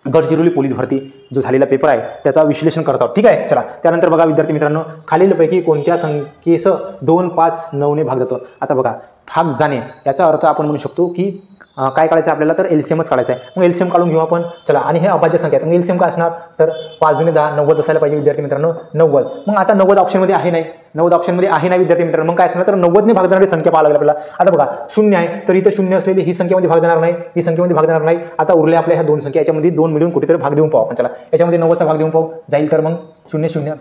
गडचिरोली पोलीस भरती जो झालेला पेपर आहे त्याचा विश्लेषण करत आहोत. ठीक आहे. चला त्यानंतर बघा विद्यार्थी मित्रांनो खालीलपैकी कोणत्या संख्येसह 2 5 9 ने भाग जातो? आता बघा भाग जाणे याचा अर्थ आपण म्हणू शकतो की काय काढायचं आपल्याला तर एलसीएमच काढायचं आहे. मग एलसीएम काढून घेऊ आपण. चला आणि हे अभाज्य संख्या आहे. मग एलसीएम काय असणार तर 5 × 10 90 असायला पाहिजे विद्यार्थी मित्रांनो. 90. मग आता 90 ऑप्शनमध्ये आहे नाही. 90 ऑप्शनमध्ये आहे नाही विद्यार्थी मित्रांनो. मग काय असणार तर 90 ने भाग जाणारी संख्या पाहायला लागेल आपल्याला. आता बघा 0 आहे तर इथं 0 असलेली ही संख्येमध्ये भाग जाणार नाही. ही संख्येमध्ये भाग जाणार नाही. आता उरल्या आपल्या ह्या 2 संख्या याच्यामध्ये 2 मिळून कुठेतरी भाग देऊन पाहू आपण. चला याच्यामध्ये 90चा भाग देऊन पाहू. जाईल तर मग 0 0.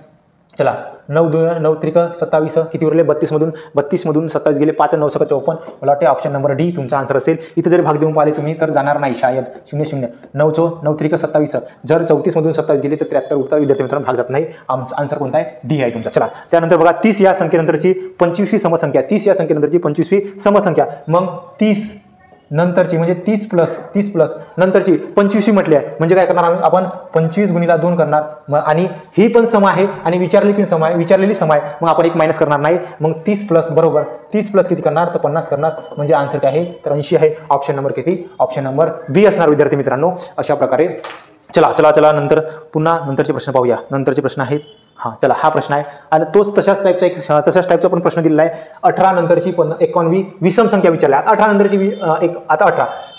चला 9 2 9 3 27 किती उरले 32 मधून 27 गेले 5 9 54. मला वाटते ऑप्शन नंबर डी तुमचा आन्सर असेल. इथे जरी भाग देऊन पाहिले तुम्ही तर जाणार नाही शायद. 0 0 9 9 3 27 जर 34 मधून 27 गेले तर 73 उरतात विद्यार्थी मित्रांनो. भाग जात नाही. आन्सर कोणता आहे डी आहे तुमचा. चला त्यानंतर बघा 30 या संख्येनंतरची 25वी समसंख्या. 30 या संख्येनंतरची 25वी समसंख्या. मग 30 नंतरची म्हणजे 30 प्लस नंतरची 25वी म्हटली आहे म्हणजे काय करणार आपण 25 × 2 करणार. आणि ही पण सम आहे आणि विचारलेली सम आहे. मग आपण एक मायनस करणार नाही. मग 30 प्लस बरोबर 30 प्लस किती करणार तर 50 करणार. म्हणजे आन्सर काय आहे तर 80 आहे. ऑप्शन नंबर किती ऑप्शन नंबर बी असणार विद्यार्थी मित्रांनो. अशा प्रकारे चला नंतर पुन्हा नंतरचे प्रश्न पाहूया. नंतरचे प्रश्न आहेत. चला हा प्रश्न आहे आणि तोच तशाच टाईपचा पण प्रश्न दिलेला आहे. 18 नंतरची 51वी विषम संख्या विचारल्या. आता 18 नंतरची आता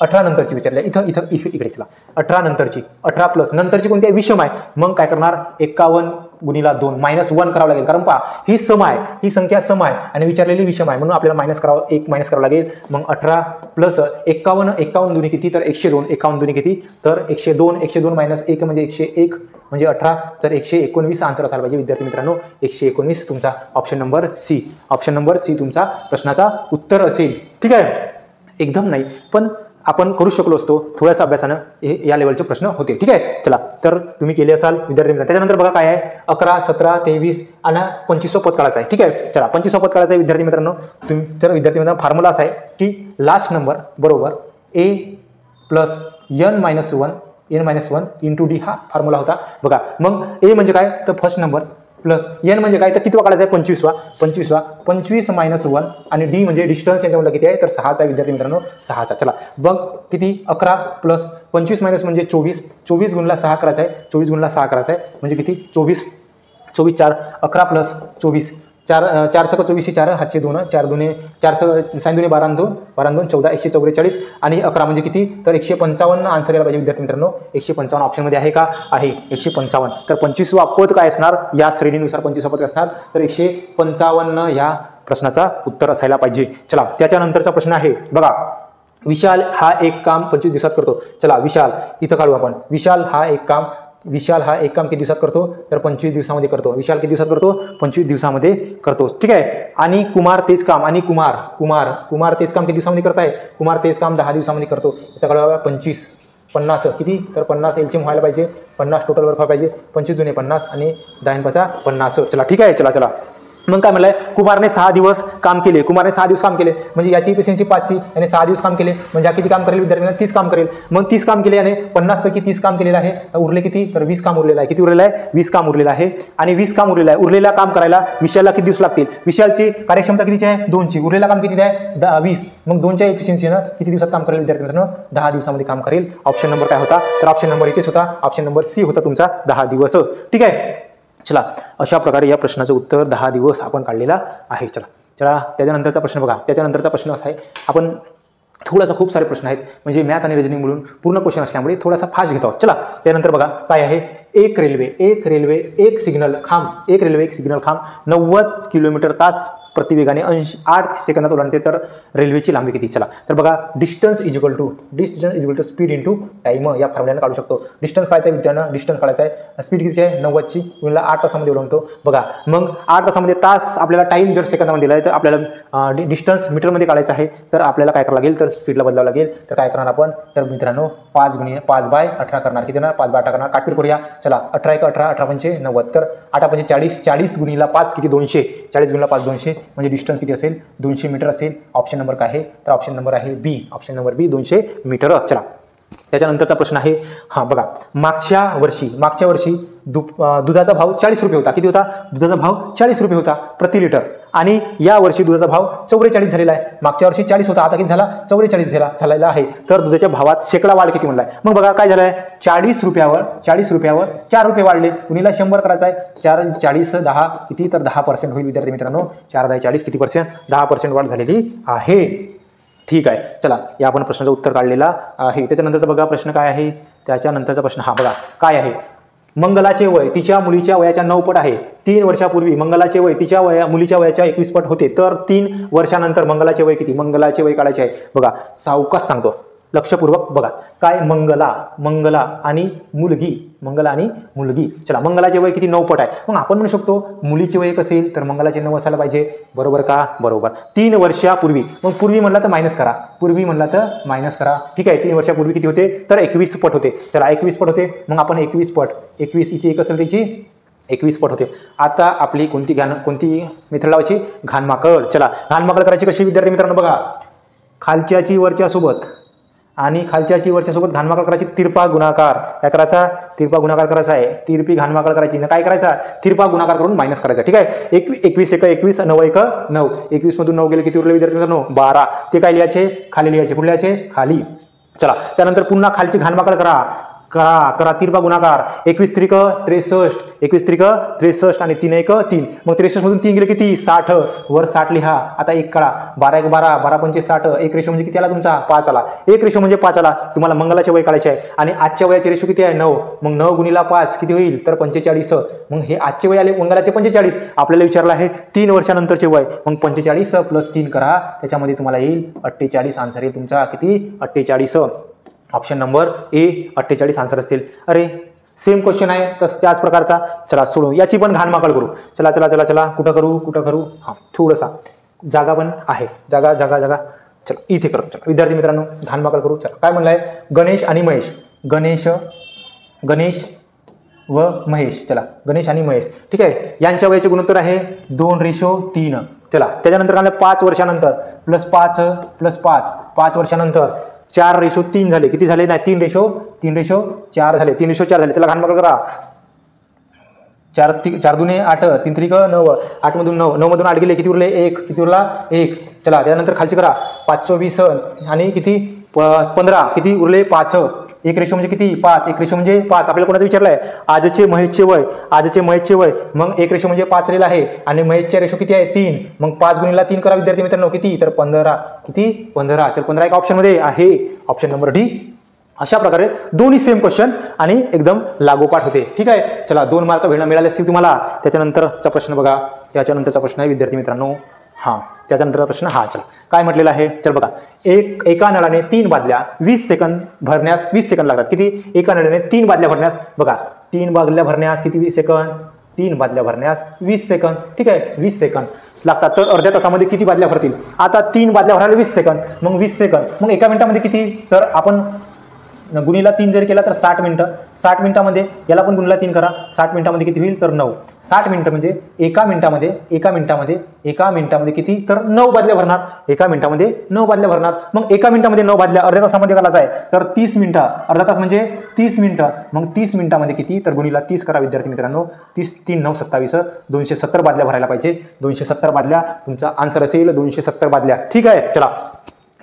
18 नंतरची विचारल्या. इथं इकडे चला 18 नंतरची 18 प्लस नंतरची कोणती आहे विषम आहे. मग काय करणार 51 × 2 -1 करावं लागेल. कारण पहा ही सम आहे. ही संख्या सम आहे आणि विचारलेली विषम आहे म्हणून आपल्याला एक मायनस करावं लागेल. मग 18 प्लस 51 दोन्ही किती तर 102. 51 दोन्ही किती तर 102. 102 - 1 म्हणजे 101 म्हणजे 18 तर 119 आन्सर असायला पाहिजे विद्यार्थी मित्रांनो. 119 तुमचा option number C. Option number C तुमचा प्रश्नाचा उत्तर असेल. ठीक आहे. एकदम नाही पण आपण करू शकलो असतो थोड्यासा अभ्यासानं या लेवलचे प्रश्न होते. ठीक आहे. चला तर तुम्ही केले असाल विद्यार्थी मित्रांनो. त्याच्यानंतर बघा काय आहे 11 17 23 आणि 25 पद काढायचं आहे. ठीक आहे. चला 25 पद काढायचं आहे विद्यार्थी मित्रांनो. तर विद्यार्थी मित्रांनो फॉर्म्युला असा आहे की लास्ट नंबर बरोबर a + n-1 इंटू डी हा फॉर्म्युला होता बघा. मग ए म्हणजे काय तर फर्स्ट नंबर प्लस एन म्हणजे काय तर कितवा काढायचा आहे 25वा 25 - 1 आणि डी म्हणजे डिस्टन्स यांच्यामध्ये किती आहे तर 6चा आहे विद्यार्थी मित्रांनो 6चा. चला बघ किती 11 प्लस 25 मायनस म्हणजे 24 × 6 करायचा आहे. 24 × 6 करायचा आहे म्हणजे किती 24 4 11 प्लस 24 4 4 24 4 हातचे 2 4 2 4 साइन 2 12 2 14 144 आणि 11 म्हणजे किती तर 155 आन्सर यायला पाहिजे विद्यार्थी मित्रांनो. 155 ऑप्शनमध्ये आहे का आहे 155. तर 25वा पद काय असणार या श्रेणीनुसार 25वा पद काय असणार तर 155 या प्रश्नाचा उत्तर असायला पाहिजे. चला त्याच्यानंतरचा प्रश्न आहे बघा. विशाल हा एक काम 25 दिवसात करतो. चला विशाल इथं काढू आपण. विशाल हा एक काम किती दिवसात करतो तर 25 दिवसामध्ये करतो. विशाल किती दिवसात करतो 25 दिवसामध्ये करतो. ठीक आहे. आणि कुमार तेच काम आणि कुमार तेच काम किती दिवसामध्ये करताय कुमार तेच काम 10 दिवसामध्ये करतो. याचा काढा 25 50 किती तर 50 एलसीएम व्हायला पाहिजे. 50 टोटल वर्क व्हायला पाहिजे. 25 × 2 50 आणि 10 × 5 50. चला ठीक आहे. चला मग काय म्हणलंय, कुमारने 6 दिवस काम केले. कुमारने 6 दिवस काम केले म्हणजे याची इफिशियन्सी 5ची, याने 6 दिवस काम केले म्हणजे हा किती काम करेल विद्यार्थ्यांना, 30 काम करेल. मग 30 काम केले याने 50 पैकी 30 काम केलेलं आहे. उरले किती, तर 20 काम उरलेलं आहे. किती उरलेलं आहे, 20 काम उरलेलं आहे. आणि 20 काम उरलेलं आहे. उरलेला काम करायला विशालला किती दिवस लागतील, विशालची कार्यक्षमता कितीची आहे, 2ची. उरलेला काम किती आहे, 20. मग 2च्या इफिशियन्सीनं किती दिवसात काम करेल विद्यार्थ्यांना, 10 दिवसामध्ये काम करेल. ऑप्शन नंबर काय होता, तर ऑप्शन नंबर इथेच होता, ऑप्शन नंबर सी होता तुमचा 10 दिवस. ठीक आहे. चला, अशा प्रकारे या प्रश्नाचं उत्तर 10 दिवस आपण काढलेला आहे. चला त्याच्यानंतरचा प्रश्न बघा. त्याच्यानंतरचा प्रश्न असा आहे, आपण थोडासा खूप सारे प्रश्न आहेत म्हणजे मॅथ आणि रिजनिंग मिळून पूर्ण क्वेश्चन असल्यामुळे थोडासा फास्ट घेतो. चला त्यानंतर बघा काय आहे, एक रेल्वे एक सिग्नल खांब 90 किलोमीटर तास प्रतिवेगाने 8 सेकंदात ओलांडते तर रेल्वेची लांबी किती. चला तर बघा, distance is equal to speed into time या फॉर्म्युल्याने काढू शकतो. डिस्टन्स काढायचा आहे विद्यार्थ्यांना, डिस्टन्स काढायचा आहे, स्पीड किती आहे 90ची गुणिले 8 तासामध्ये ओलांडतो. बघा मग 8 तासामध्ये तास आपल्याला टाइम जर सेकंदामध्ये दिला आहे तर आपल्याला डिस्टन्स मीटरमध्ये काढायचं आहे. तर आपल्याला काय करावं लागेल, तर स्पीडला बदलावं लागेल. तर काय करणार आपण, तर मित्रांनो 5/18 करणार. किती ना 5/18 करणार. काटपीट करूया. चला 18 × 18 18 × 90 तर 8 × 40 40 गुणिले 5 किती 200. 40 गुणिले 5 200 म्हणजे डिस्टन्स किती असेल 200 मीटर असेल. ऑप्शन नंबर काय आहे, तर ऑप्शन नंबर आहे बी. ऑप्शन नंबर बी 200 मीटर. चला त्याच्यानंतरचा प्रश्न आहे, हां बघा, मागच्या वर्षी दुधाचा भाव 40 रुपये होता. किती होता, दुधाचा भाव 40 रुपये होता प्रति लिटर. आणि या वर्षी दुधाचा भाव 44 झालेला आहे. मागच्या वर्षी 40 होता, आता किती झाला 44 झालेला आहे. तर दुधाच्या भावात शेकडा वाढ किती म्हणलाय. मग बघा काय झालंय, 40 रुपयावर 4 रुपये वाढले. कुणीला 100 करायचा आहे. 4 40 10 किती, तर 10% होईल विद्यार्थी मित्रांनो. 4 10 40 किती पर्सेंट, 10% वाढ झालेली आहे. ठीक आहे. चला या आपण प्रश्नाचं उत्तर काढलेला आहे. त्याच्यानंतरचा बघा प्रश्न काय आहे, त्याच्यानंतरचा प्रश्न हा बघा काय आहे, मंगलाचे वय तिच्या मुलीच्या वयाच्या 9 पट आहे. 3 वर्षापूर्वी मंगलाचे वय तिच्या मुलीच्या वयाच्या 21 पट होते. तर 3 वर्षानंतर मंगलाचे वय किती, मंगलाचे वय काढायचे आहे. बघा सावकाश सांगतो, लक्षपूर्वक बघा काय, मंगला आणि मुलगी. चला मंगलाचे वय किती 9 पट आहे. मग आपण म्हणू शकतो मुलीचे वय असेल तर मंगलाचे 9 असायला पाहिजे. बरोबर का, बरोबर. 3 वर्षापूर्वी, मग पूर्वी म्हणला तर मायनस करा. ठीक आहे. 3 वर्षापूर्वी किती होते, तर 21 पट होते. चला 21 पट होते. मग आपण 21 पट 21 हिची एक असेल त्याची 21 पट होते. आता आपली कोणती मेथड लावायची, घानमाकड. चला घानमाकड करायची कशी विद्यार्थी मित्रांनो, बघा खालच्याची वरच्या सोबत आणि खालच्याची वरच्या सोबत घानमाकड करायची. तिरपा गुणाकार काय करायचा, तिरपा गुणाकार करायचा आहे. तिरपी घानमाकड करायची ना, काय करायचा, तिरपा गुणाकार करून मायनस करायचा. ठीक आहे. 21 1 21 9 1 9. 21 मधून 9 गेले किती उरले विद्यार्थी मित्रांनो, 12. ते काय लिहायचे, खाली लिहायचे. कुठे लिहायचे, खाली. चला त्यानंतर पुन्हा खालची घानमाकड करा तिरपा गुणाकार. 21 त्रिक 63 21 त्रिक 63 आणि 3 1 3. मग 63 मधून 3 गेले किती 60. वर 60 लिहा. आता 1 काढा. 12 1 12 12 5 60. 1 रेशो म्हणजे किती आला तुमचा 5 आला. 1 रेशो म्हणजे 5 आला. तुम्हाला मंगलाचे वय काढायचे आहे आणि आजच्या वयाचे रेशो किती आहे 9. मग 9 गुणिले 5 किती होईल, तर 45. मग हे आजचे वय आले मंगलाचे 45. आपल्याला विचारलं आहे 3 वर्षानंतरचे वय. मग 45 + 3 करा, त्याच्यामध्ये तुम्हाला येईल 48. आन्सर येईल तुमचा किती 48. ऑप्शन नंबर ए 48 आन्सर असतील. अरे सेम क्वेश्चन आहे तसं त्याच प्रकारचा. चला सोडू, याची पण घानमाकड करू. चला कुठं करू. हां थोडंसा जागा पण आहे. जागा चला इथे करतो. चला विद्यार्थी मित्रांनो घानमाकड करू. चला काय म्हणलंय, गणेश आणि महेश. गणेश व महेश. चला गणेश आणि महेश. ठीक आहे. यांच्या वयाचे गुणोत्तर आहे 2:3. चला त्याच्यानंतर काय 5 वर्षानंतर +5 5 वर्षानंतर 4:3 झाले. किती झाले, नाही 3:4 झाले. 3:4 झाले. त्याला घानमाकड करा. 4 दुने 8 3 त्रिक 9. 8 मधून 9 मधून 8 गेले किती उरले 1. किती उरला 1. चला त्यानंतर खालची करा. 5 20 आणि किती 15. किती उरले 5. 1 रेशो म्हणजे किती 5. 1 रेशो म्हणजे 5. आपल्याला कोणाचं विचारलंय, आजचे महेशचे वय. मग 1 रेशो म्हणजे 5 रेल आहे आणि महेशचे रेशो किती आहे 3. मग 5 गुणिले 3 करा विद्यार्थी मित्रांनो, किती तर 15. किती 15. चल 15 एक ऑप्शन मध्ये आहे, ऑप्शन नंबर डी. अशा प्रकारे दोन्ही सेम क्वेश्चन आणि एकदम लागोपाठ होते. ठीक आहे. चला 2 मार्क मिळाले असतील तुम्हाला. त्याच्यानंतरचा प्रश्न बघा. त्याच्यानंतरचा प्रश्न आहे विद्यार्थी मित्रांनो, हां त्याच्यानंतरचा प्रश्न हा. चला काय म्हटलेला आहे, चल बघा, एका नळाने 3 बादल्या 20 सेकंद भरण्यास 20 सेकंद लागतात. किती, एका नळाने 3 बादल्या भरण्यास, बघा 3 बादल्या भरण्यास किती 20 सेकंद, 3 बादल्या भरण्यास 20 सेकंद. ठीक आहे, 20 सेकंद लागतात. तर अर्ध्या तासामध्ये किती बादल्या भरतील. आता 3 बादल्या भरायला 20 सेकंद, मग 20 सेकंद, मग एका मिनिटामध्ये किती. तर आपण गुणीला 3 जर केला तर 60 मिनिटं. 60 मिनिटामध्ये याला पण गुणीला 3 करा. 60 मिनिटामध्ये किती होईल तर 9. 60 मिनिटं म्हणजे एका मिनिटामध्ये किती तर 9 बादल्या भरणार. एका मिनिटामध्ये 9 बादल्या भरणार. मग एका मिनिटामध्ये 9 बादल्या अर्ध्या तासामध्ये घालायचा आहे तर 30 मिनिटं. अर्धा तास म्हणजे 30 मिनिटं. मग 30 मिनिटामध्ये किती तर गुणीला 30 करा विद्यार्थी मित्रांनो. 30 3 9 27 270 बादल्या भरायला पाहिजे. 270 बादल्या तुमचा आन्सर असेल. 270 बादल्या. ठीक आहे. चला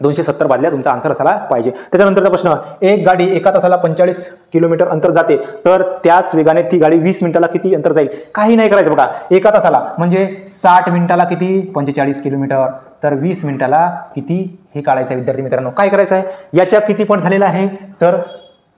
270 बादल्या तुमचा आन्सर असायला पाहिजे. त्याच्यानंतरचा प्रश्न, एक गाडी एका तासाला 45 किलोमीटर अंतर जाते तर त्याच वेगाने ती गाडी 20 मिनिटाला किती अंतर जाईल. काही नाही करायचं बघा. एका तासाला म्हणजे 60 मिनिटाला किती 45 किलोमीटर तर 20 मिनिटाला किती हे काढायचं आहे विद्यार्थी मित्रांनो. काय करायचं आहे याच्या किती पट झालेला आहे तर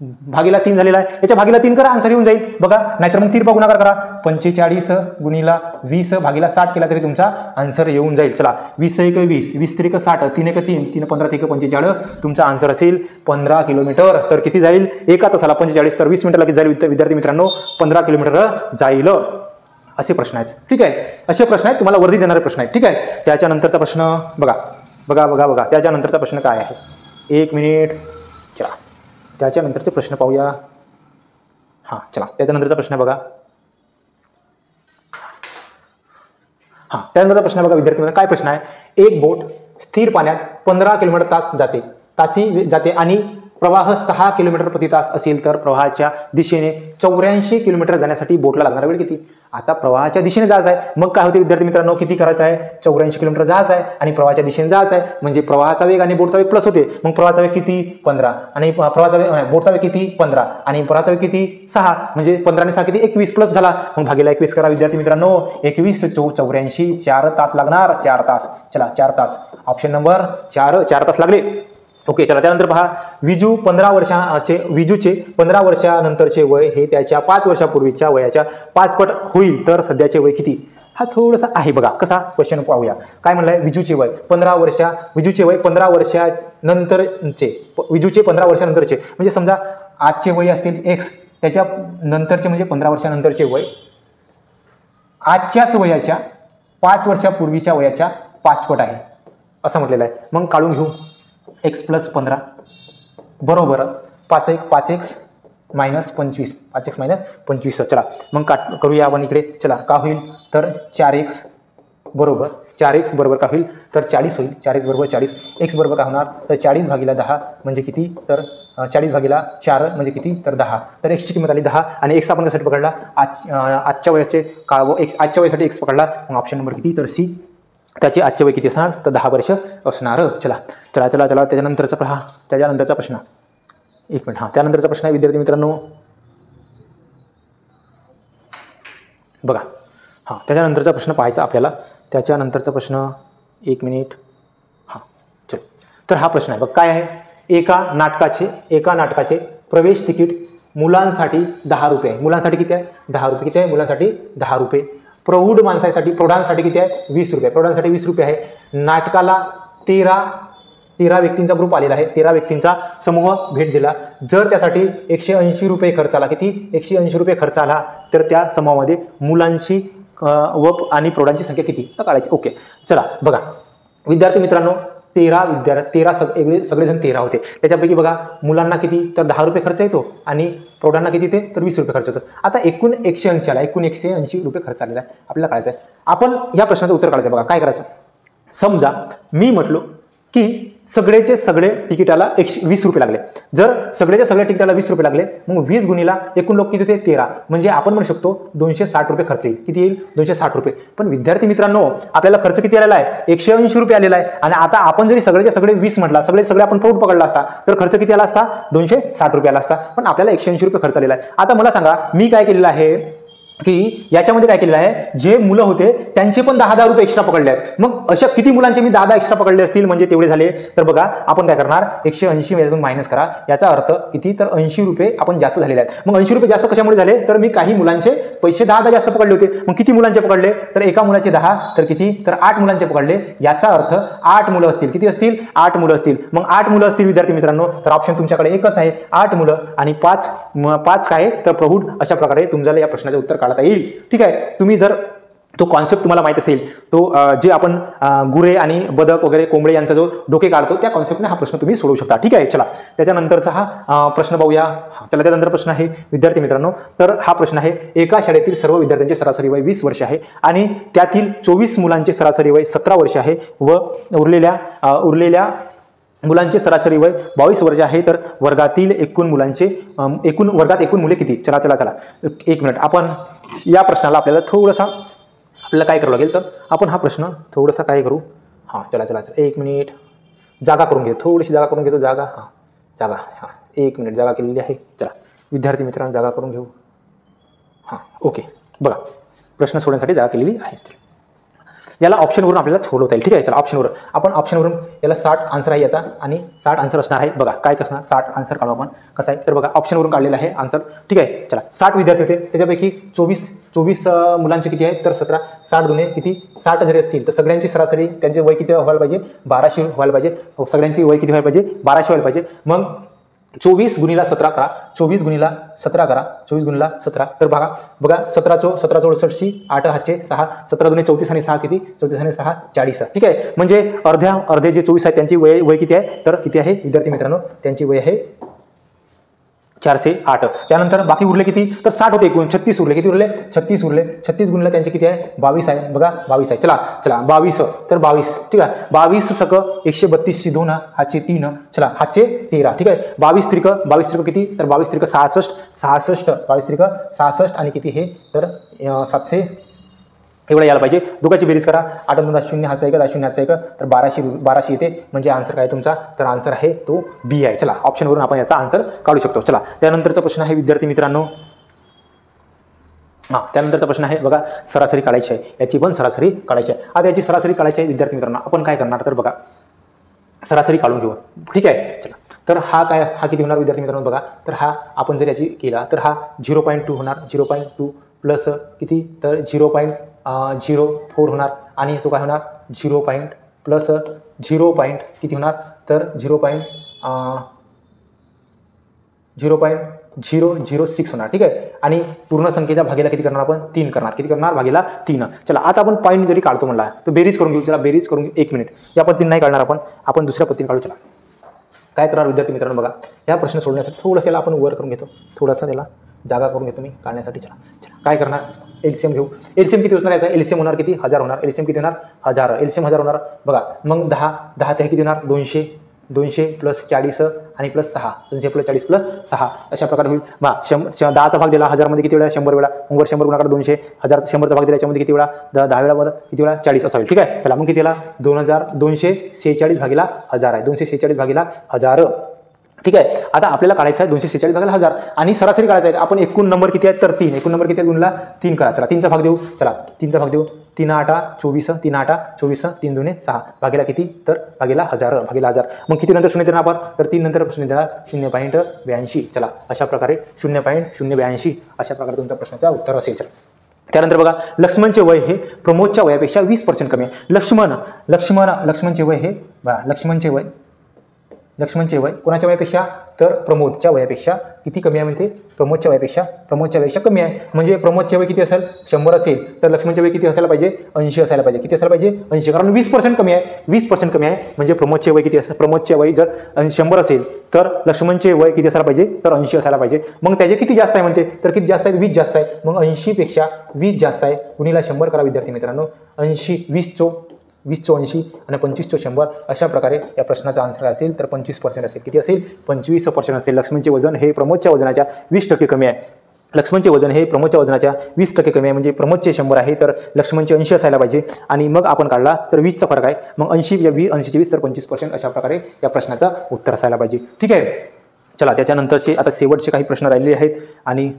भागीला 3 झालेला आहे. याच्या भागीला 3 करा आन्सर येऊन जाईल बघा. नाहीतर मग 3 गुणाकार करा. 45 गुणीला 20 भागीला 60 केला तरी तुमचा आन्सर येऊन जाईल. चला 20 1 20 20 3 60 3 1 3 3 15 3 45 तुमचा आन्सर असेल 15 किलोमीटर. तर किती जाईल एका तासाला 45 तर 20 मिनिटाला किती जाईल विद्यार्थी मित्रांनो 15 किलोमीटर जाईल. असे प्रश्न आहेत. ठीक आहे. असे प्रश्न आहेत तुम्हाला वर्दी देणारे प्रश्न आहेत. ठीक आहे. त्याच्यानंतरचा प्रश्न बघा. त्याच्यानंतरचा प्रश्न काय आहे 1 मिनिट. चला त्याच्यानंतरचे प्रश्न पाहूया. हां चला त्याच्यानंतरचा प्रश्न बघा. त्यानंतरचा प्रश्न बघा विद्यार्थी. काय प्रश्न आहे, एक बोट स्थिर पाण्यात 15 किलोमीटर तासी जाते आणि प्रवाह 6 किलोमीटर प्रति तास असेल तर प्रवाहाच्या दिशेने 84 किलोमीटर जाण्यासाठी बोटला लागणारा वेळ किती. आता प्रवाहाच्या दिशेने जायचं आहे मग काय होते विद्यार्थी मित्रांनो किती करायचं आहे 84 किलोमीटर जायचं आहे आणि प्रवाहाच्या दिशेने जायचं आहे म्हणजे प्रवाहाचा वेग आणि बोटचा वेग प्लस होते. मग प्रवाहाचा वेग किती 15 आणि प्रवाहाचा वेग बोटचा वेग किती 15 आणि प्रवाहाचा वेग किती 6 म्हणजे 15 आणि 6 किती 21 प्लस झाला. मग भागीला 21 करा विद्यार्थी मित्रांनो. 21 84 4 तास लागणार. 4 तास. चला 4 तास. ऑप्शन नंबर 4 तास लागले. ओके. चला त्यानंतर पहा विजूचे 15 वर्षानंतरचे वय हे त्याच्या 5 वर्षापूर्वीच्या वयाच्या 5 पट होईल तर सध्याचे वय किती. हा थोडासा आहे बघा. कसा क्वेश्चन पाहूया. काय म्हणलंय विजूचे वय 15 वर्षानंतरचे. विजूचे 15 वर्षानंतरचे म्हणजे समजा आजचे वय असेल x त्याच्या नंतरचे म्हणजे 15 वर्षानंतरचे वय आजच्याच वयाच्या 5 वर्षापूर्वीच्या वयाच्या 5 पट आहे असं म्हटलेलं आहे. मग काढून घेऊ x + 15 बरोबर 5x मायनस 25 5x मायनस 25. चला मग करूया आपण इकडे. चला का होईल तर 4x बरोबर का होईल तर 40 होईल. 4x बरोबर 40. x बरोबर काय होणार तर 40 भागीला 10 म्हणजे किती तर 40 भागीला 4 म्हणजे किती तर 10. तर x ची किंमत आली 10 आणि x आपण कशासाठी पकडला आजच्या वयाचे आजच्या वयासाठी x पकडला. मग ऑप्शन नंबर किती तर सी. त्याचे आजचे वय किती असणार तर 10 वर्ष असणार. चला त्याच्यानंतरचा प्रश्न 1 मिनिट. त्यानंतरचा प्रश्न आहे विद्यार्थी मित्रांनो बघा. त्याच्यानंतरचा प्रश्न पाहायचा आपल्याला. त्याच्यानंतरचा प्रश्न 1 मिनिट. चल तर हा प्रश्न आहे बघ. काय आहे एका नाटकाचे प्रवेश तिकीट मुलांसाठी 10 रुपये. मुलांसाठी किती आहे 10 रुपये. किती आहे मुलांसाठी 10 रुपये. प्रौढांसाठी किती आहे 20 रुपये. प्रौढांसाठी 20 रुपये आहे. नाटकाला 13 व्यक्तींचा ग्रुप आलेला आहे. 13 व्यक्तींचा समूह भेट दिला. जर त्यासाठी 180 रुपये खर्च आला. किती 180 रुपये खर्च आला तर त्या समूहामध्ये मुलांची आणि प्रौढांची संख्या किती काढायची. ओके. चला बघा विद्यार्थी मित्रांनो 13 सगळेजण 13 होते. त्याच्यापैकी बघा मुलांना किती तर 10 रुपये खर्च येतो आणि प्रौढांना किती ते तर 20 रुपये खर्च होतो. आता एकूण 180 आला. एकूण 180 रुपये खर्च आलेला आहे. आपल्याला काढायचं आहे. आपण या प्रश्नाचं उत्तर काढायचं. बघा काय करायचं. समजा मी म्हटलो की सगळेचे सगळे तिकिटाला 20 रुपये लागले. जर सगळेच्या सगळ्या तिकिटाला 20 रुपये लागले मग 20 गुणीला एकूण लोक किती होते 13 म्हणजे आपण म्हणू शकतो 260 रुपये खर्च येईल. किती येईल 260 रुपये. पण विद्यार्थी मित्रांनो आपल्याला खर्च किती आलेला आहे 180 रुपये आलेला आहे आणि आता आपण जरी सगळेचे सगळे 20 म्हटला सगळे आपण प्रौढ पकडला असता तर खर्च किती आला असता 260 रुपये आला असता. पण आपल्याला 180 रुपये खर्च आलेला आहे. आता मला सांगा मी काय केलेलं आहे की याच्यामध्ये काय केलेलं आहे जे मुलं होते त्यांचे पण 10 रुपये एक्स्ट्रा पकडले आहेत. मग अशा किती मुलांचे मी 10 एक्स्ट्रा पकडले असतील म्हणजे तेवढे झाले. तर बघा आपण काय करणार 180 यातून मायनस करा. याचा अर्थ किती तर 80 रुपये आपण जास्त झालेले आहेत. मग 80 रुपये जास्त कशामुळे झाले तर मी काही मुलांचे पैसे 10 जास्त पकडले होते. मग किती मुलांचे पकडले तर एका मुलाचे 10 तर किती तर 8 मुलांचे पकडले. याचा अर्थ 8 मुलं असतील. किती असतील 8 मुलं असतील. मग 8 मुलं असतील विद्यार्थी मित्रांनो तर ऑप्शन तुमच्याकडे एकच आहे 8 मुलं आणि 5 काय तर प्रौढ. अशा प्रकारे तुम्हाला या प्रश्नाचे उत्तर काढता येईल. ठीक आहे. तो कॉन्सेप्ट तुम्हाला माहित असेल, तो जे आपण गुरे आणि बदक वगैरे कोंबडे यांचा जो डोके काढतो त्या कॉन्सेप्टने हा प्रश्न तुम्ही सोडवू शकता. ठीक आहे, चला त्याच्यानंतरचा हा प्रश्न पाहूया. चला त्यानंतर प्रश्न आहे विद्यार्थी मित्रांनो, तर हा प्रश्न आहे एका शाळेतील सर्व विद्यार्थ्यांचे सरासरी वय 20 वर्ष आहे आणि त्यातील 24 मुलांचे सरासरी वय 17 वर्ष आहे व उरलेल्या मुलांचे सरासरी वय 22 वर्ष आहे, तर वर्गातील वर्गात एकूण मुले किती? चला एक मिनिट. आपण या प्रश्नाला आपल्याला काय करावं लागेल, तर आपण हा प्रश्न थोडासा काय करू. चला एक मिनिट जागा करून घेतो, थोडीशी जागा करून घेतो. जागा एक मिनिट जागा केलेली आहे. चला विद्यार्थी मित्रांनो जागा करून घेऊ. ओके, बघा प्रश्न सोडण्यासाठी जागा केलेली आहे. याला ऑप्शनवरून आपल्याला सोडवता येईल. ठीक आहे, चला ऑप्शनवरून याला 60 आन्सर आहे याचा आणि 60 आन्सर असणार आहे. बघा काय असणार, 60 आन्सर काढू आपण. कसं आहे तर बघा ऑप्शनवरून काढलेलं आहे आन्सर. ठीक आहे, चला 60 विद्यार्थी होते, त्याच्यापैकी 24 मुलांचे किती आहेत तर 17. 60 दुने किती 60 जरी असतील तर सगळ्यांची सरासरी त्यांचे वय किती व्हायला पाहिजे? 1200 व्हायला पाहिजे. सगळ्यांची वय किती व्हायला पाहिजे? 1200 व्हायला पाहिजे. मग 24 गुणिला 17 करा, 24 गुणिला 17 करा, 24 गुणिला 17. तर बघा 17 68, 8 हातचे 6, 17 दुने 34 आणि 6 किती? 34 आणि 6 40. ठीक आहे, म्हणजे अर्धे जे 24 आहेत त्यांची वय किती आहे तर किती आहे विद्यार्थी मित्रांनो? त्यांची वय आहे 408. त्यानंतर बाकी उरले किती तर 60 होते एकूण, 36 उरले. किती उरले? 36 उरले. 36 गुणिला त्यांचे किती आहे? 22 आहे. बघा 22 आहे. चला 22 तर 22. ठीक आहे, 22 सक 132 2 हातचे 3, चला हातचे 13. ठीक आहे, 22 त्रिक किती तर 22 त्रिक 66, 22 त्रिक 66 आणि किती हे तर 700 एवढं यायला पाहिजे. दोघांची बेरीज करा. 8 2 0 हातचा 1 0 हातचा 1 तर 1200 येते. म्हणजे आन्सर काय तुमचा? तर आन्सर आहे तो बी आहे. चला ऑप्शनवरून आपण याचा आन्सर काढू शकतो. चला त्यानंतरचा प्रश्न आहे विद्यार्थी मित्रांनो, त्यानंतरचा प्रश्न आहे बघा सरासरी काढायची आहे. याची पण सरासरी काढायची आहे. आता याची सरासरी काढायची आहे विद्यार्थी मित्रांनो. आपण काय करणार तर बघा सरासरी काढून घेऊ. ठीक आहे, चला तर हा किती होणार विद्यार्थी मित्रांनो? बघा तर हा आपण जर याची केला तर हा 0.2 होणार. 0.2 प्लस किती तर 0.04 होणार आणि तो काय होणार 0. प्लस 0. किती होणार तर 0.006 होणार. ठीक आहे, आणि पूर्ण संख्येच्या भागेला किती करणार आपण? 3 करणार. किती करणार? भागेला 3. चला आता आपण पॉईंट जरी काढतो म्हणला तर बेरीज करून घेऊ. चला बेरीज करून घेऊ. 1 मिनिट. या पद्धतीने नाही काढणार आपण दुसऱ्या पद्धतीने काढू. चला काय करणार विद्यार्थी मित्रांनो? बघा या प्रश्न सोडण्यासाठी थोडंसं याला आपण वर करून घेतो, थोडासा त्याला जागा करून घेतो मी काढण्यासाठी. चला काय करणार? एलसीएम घेऊ. एलसीएम किती असणार याचा? एलसीएम होणार किती? 1000 होणार. एलसीएम किती होणार? 1000. एलसीएम 1000 होणार. बघा मग 10 ते किती होणार? 200 प्लस 40 आणि प्लस 6. 200 प्लस 40 प्लस 6 अशा प्रकारे होईल. 10चा भाग दिला 1000 मध्ये किती वेळा? 100 वेळा. मग 100 गुणाकार 200. 1000 100चा भाग दिला याच्यामध्ये किती वेळा? 10 वेळा. बरं किती वेळा? 40 असा होईल. ठीक आहे, चला मग किती दिला? 246 भागिला 1000 आहे. 246 भागिला 1000. ठीक आहे, आता आपल्याला काढायचं आहे 246 भागिले 1000 आणि सरासरी काढायचं आहे. आपण एकूण नंबर किती आहेत तर 3. एकूण नंबर किती आहेत गुणला 3 करा. चला 3चा भाग देऊ. चला 3चा भाग देऊ. 3 8 24, 3 8 24, 3 2 6 भागेला किती तर भागेला 1000. मग किती नंतर शून्य देणार आपण तर 3 नंतर शून्य देणार 0.82. चला अशा प्रकारे 0.082 अशा प्रकारे तुमच्या प्रश्नाचं उत्तर असेल. चला त्यानंतर बघा लक्ष्मणचे वय हे प्रमोदच्या वयापेक्षा 20% कमी आहे. लक्ष्मणचे वय हे लक्ष्मणचे वय कोणाच्या वयापेक्षा तर प्रमोदच्या वयापेक्षा किती कमी आहे? म्हणते प्रमोदच्या वयापेक्षा कमी आहे. म्हणजे प्रमोदचे वय किती असेल? 100 असेल तर लक्ष्मणचे वय किती असायला पाहिजे? 80 असायला पाहिजे. किती असायला पाहिजे? 80. कारण 20% कमी आहे. 20% कमी आहे म्हणजे प्रमोदचे वय किती असेल? प्रमोदचे वय जर 100 असेल तर लक्ष्मणचे वय किती असायला पाहिजे? तर 80 असायला पाहिजे. मग त्याचे किती जास्त आहे म्हणते तर किती जास्त आहे? 20 जास्त आहे. मग 80 पेक्षा 20 जास्त आहे. गुणिला 100 करा विद्यार्थी मित्रांनो. 80 20 चो 80 आणि 25 चो 100 अशा प्रकारे या प्रश्नाचा आन्सर असेल तर 25% असेल. किती असेल? 25% असेल. लक्ष्मणचे वजन हे प्रमोदच्या वजनाच्या 20% कमी आहे. लक्ष्मणचे वजन हे प्रमोदच्या वजनाच्या 20% कमी आहे. म्हणजे प्रमोदचे 100 आहे तर लक्ष्मणचे 80 असायला पाहिजे. आणि मग आपण काढला तर 20चा फरक आहे. मग 80 चे 20 तर 25% अशा प्रकारे या प्रश्नाचं उत्तर असायला पाहिजे. ठीक आहे, चला त्याच्यानंतरचे आता शेवटचे काही प्रश्न राहिलेले आहेत आणि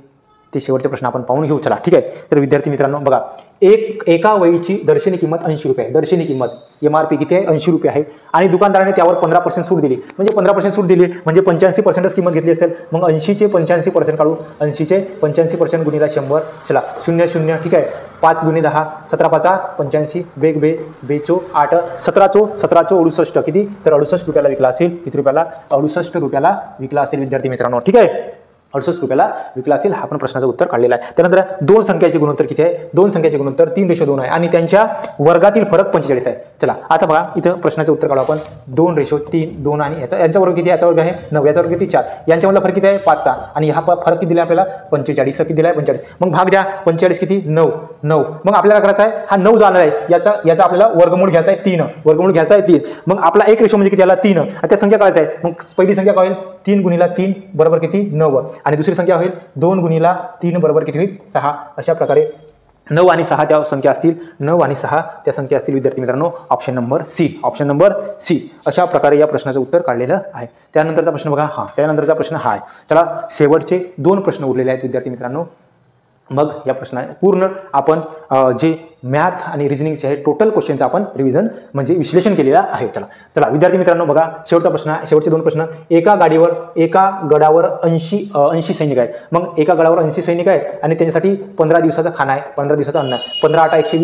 ते शेवटचे प्रश्न आपण पाहून घेऊ. चला ठीक आहे, तर विद्यार्थी मित्रांनो बघा एका वहीची दर्शनी किंमत 80 रुपये आहे. दर्शनी किंमत MRP किती आहे? 80 रुपये आहे आणि दुकानदाराने त्यावर 15% सूट दिली. म्हणजे 15% सूट दिली म्हणजे 85%च किंमत घेतली असेल. मग 80चे 85% काढू. 80चे 85% गुणिला 100. चला 0 0. ठीक आहे, 5 दुने 10, 17 5 85, बेग 8, 17 चो 68 किती तर 68 रुपयाला विकला असेल. किती रुपयाला? 68 रुपयाला विकला असेल विद्यार्थी मित्रांनो. ठीक आहे, ₹68 विकला असेल. हा पण प्रश्नाचं उत्तर काढलेला आहे. त्यानंतर दोन संख्याचे गुणोत्तर किती आहे? दोन संख्याचे गुणोत्तर 3:2 आहे आणि त्यांच्या वर्गातील फरक 45 आहे. चला आता बघा इथं प्रश्नाचं उत्तर काढू आपण. 2:3 2 आणि याचा वर्ग किती? याचा वर्ग आहे 9, याचा वर्ग किती 4, यांच्यामधला फरक किती आहे 5चा आणि हा फरक किती दिला आपल्याला 45. किती दिला आहे 45. मग भाग द्या 45 किती 9. मग आपल्याला करायचा आहे हा 9 जाणार आहे याचा आपल्याला वर्गमूळ घ्यायचा आहे 3. वर्गमूळ घ्यायचा आहे 3. मग आपला एक रेशो म्हणजे किती आला 3. त्या संख्या काढायचा आहे. मग पहिली संख्या काय होईल 3 × 3 बरोबर किती 9 आणि दुसरी संख्या होईल 2 × 3 बरोबर किती होईल 6. अशा प्रकारे 9 आणि 6 त्या संख्या असतील. 9 आणि 6 त्या संख्या असतील विद्यार्थी मित्रांनो. Option number C. Option number C. अशा प्रकारे या प्रश्नाचं उत्तर काढलेलं आहे. त्यानंतरचा प्रश्न बघा हा. त्यानंतरचा प्रश्न हा आहे. चला शेवटचे 2 प्रश्न उरलेले आहेत विद्यार्थी मित्रांनो. मग या प्रश्न पूर्ण आपण जे मॅथ आणि रिझनिंगचे आहे टोटल क्वेश्चनचं आपण रिव्हिजन म्हणजे विश्लेषण केलेलं आहे. चला विद्यार्थी मित्रांनो बघा शेवटचा प्रश्न आहे. शेवटचे 2 प्रश्न. एका गडावर 80 सैनिक आहेत. मग एका गडावर 80 सैनिक आहेत आणि त्यांच्यासाठी 15 दिवसाचा खाना आहे, 15 दिवसाचं अन्न आहे. 15×8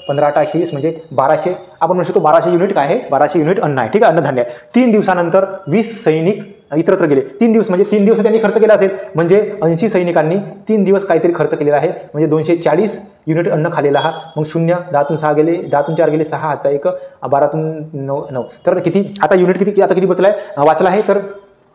= 120 म्हणजे 1200. आपण म्हणू शकतो 1200 युनिट काय आहे 1200 युनिट अन्न आहे. ठीक आहे अन्नधान्य आहे. 3 दिवसानंतर 20 सैनिक इतरत्र गेले. 3 दिवस म्हणजे 3 दिवस त्यांनी खर्च केला असेल म्हणजे 80 सैनिकांनी 3 दिवस काहीतरी खर्च केलेला आहे म्हणजे 240 युनिट अन्न खाल्लेला हा. मग 0 10तून 6 गेले 10तून 4 गेले 6 हाचा 1 12तून 9 तर किती आता युनिट किती आता किती वाचला आहे तर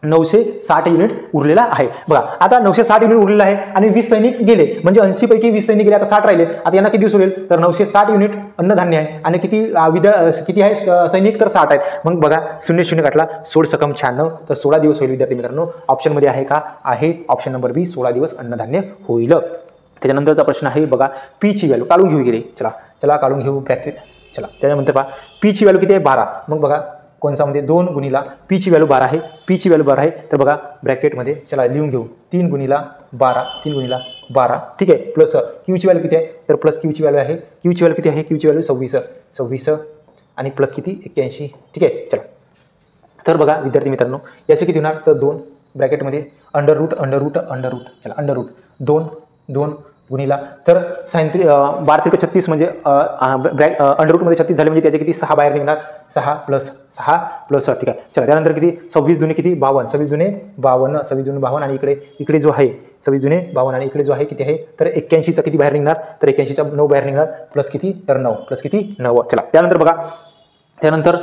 960 युनिट उरलेला आहे. बघा आता 960 युनिट उरलेला आहे आणि 20 सैनिक गेले म्हणजे 80 पैकी 20 सैनिक गेले. आता 60 राहिले. आता यांना किती दिवस उरेल तर 960 युनिट अन्नधान्य आहे आणि किती आहे सैनिक तर 60 आहेत. मग बघा 0 काढला 16 × 96 तर 16 दिवस होईल विद्यार्थी मित्रांनो. ऑप्शनमध्ये आहे का आहे ऑप्शन नंबर बी 16 दिवस अन्नधान्य होईल. त्याच्यानंतरचा प्रश्न आहे बघा पीची व्हॅल्यू काढून घेऊ गेले. चला काढून घेऊ ब्रॅकेट. चला त्याच्यानंतर पहा पीची व्हॅल्यू किती आहे 12. मग बघा कोणचा म्हणजे 2 × पीची व्हॅल्यू 12 आहे. पीची व्हॅल्यू 12 आहे तर बघा ब्रॅकेटमध्ये चला लिहून घेऊ 3 × 12 ठीक आहे. प्लस क्यूची व्हॅल्यू किती आहे तर प्लस क्यूची व्हॅल्यू आहे. क्यूची व्हॅल्यू किती आहे क्यूची व्हॅल्यू 26 आणि प्लस किती 81. ठीक आहे. चला तर बघा विद्यार्थी मित्रांनो याचे किती होणार तर 2 ब्रॅकेटमध्ये अंडर रूट चला अंडर रूट 2 गुणिला तर 12 × 36 म्हणजे अंडर रूटमध्ये 36 झाले म्हणजे त्याचे किती 6 बाहेर निघणार 6 + 6 ठीक आहे. चला त्यानंतर किती 26 दुने किती 52 26 दुने 52 आणि इकडे जो आहे 26 दुने 52 आणि इकडे जो आहे किती आहे तर 81चा किती बाहेर निघणार तर 81चा 9 बाहेर निघणार प्लस किती तर 9 प्लस किती 9. चला त्यानंतर बघा त्यानंतर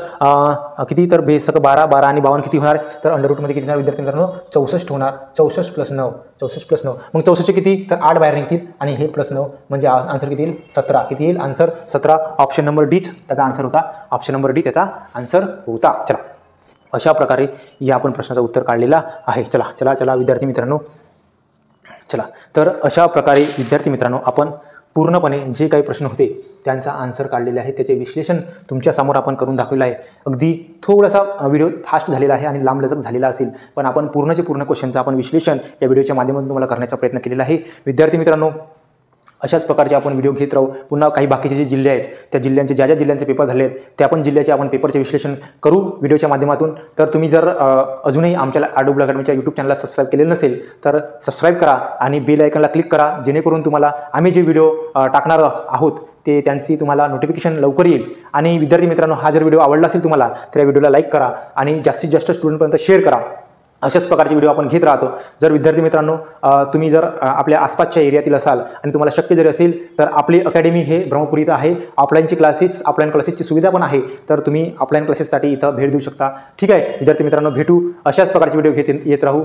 किती तर बेस 12 आणि 52 किती होणार तर अंडर रूटमध्ये किती होणार विद्यार्थी मित्रांनो 64 होणार. 64 + 9 मग 64चे किती तर 8 बाहेर निघतील आणि हे +9 म्हणजे आन्सर किती येईल 17. किती येईल आन्सर 17. ऑप्शन नंबर डीच त्याचा आन्सर होता. ऑप्शन नंबर डी त्याचा आन्सर होता. चला अशा प्रकारे या आपण प्रश्नाचं उत्तर काढलेला आहे. चला विद्यार्थी मित्रांनो. चला तर अशा प्रकारे विद्यार्थी मित्रांनो आपण पूर्णपणे जे काही प्रश्न होते त्यांचा आन्सर काढलेले आहे. त्याचे विश्लेषण तुमच्यासमोर आपण करून दाखवलं आहे. अगदी थोडासा व्हिडिओ फास्ट झालेला आहे आणि लांबलचक झालेला असेल पण आपण पूर्ण क्वेश्चनचं आपण विश्लेषण या व्हिडिओच्या माध्यमातून तुम्हाला करण्याचा प्रयत्न केलेला आहे. विद्यार्थी मित्रांनो अशाच प्रकारचे आपण व्हिडिओ घेत राहू. पुन्हा काही बाकीचे जे जिल्हे आहेत त्या जिल्ह्यांचे ज्या जिल्ह्यांचे पेपर झाले आहेत त्या पण जिल्ह्याचे आपण पेपरचे विश्लेषण करू व्हिडिओच्या माध्यमातून. तर तुम्ही जर अजूनही आमच्या आडोबल अकॅडमीच्या यूट्यूब चॅनलला सबस्क्राईब केलेलं नसेल तर सबस्क्राईब करा आणि बेल आयकॉनला क्लिक करा जेणेकरून तुम्हाला आम्ही जे व्हिडिओ टाकणार आहोत ते त्यांची तुम्हाला नोटिफिकेशन लवकर येईल. आणि विद्यार्थी मित्रांनो हा जर व्हिडिओ आवडला असेल तुम्हाला तर या व्हिडिओला लाईक करा आणि जास्तीत जास्त स्टुडंटपर्यंत शेअर करा. अशाच प्रकारचे व्हिडिओ आपण घेत राहतो. जर विद्यार्थी मित्रांनो तुम्ही जर आपल्या आसपासच्या एरियातील असाल आणि तुम्हाला शक्य जर असेल तर आपली अकॅडमी हे ब्रह्मपुरी इथं आहे. ऑफलाईन क्लासेसची सुविधा पण आहे तर तुम्ही ऑफलाईन क्लासेससाठी इथं भेट देऊ शकता. ठीक आहे विद्यार्थी मित्रांनो भेटू अशाच प्रकारचे व्हिडिओ येत राहू.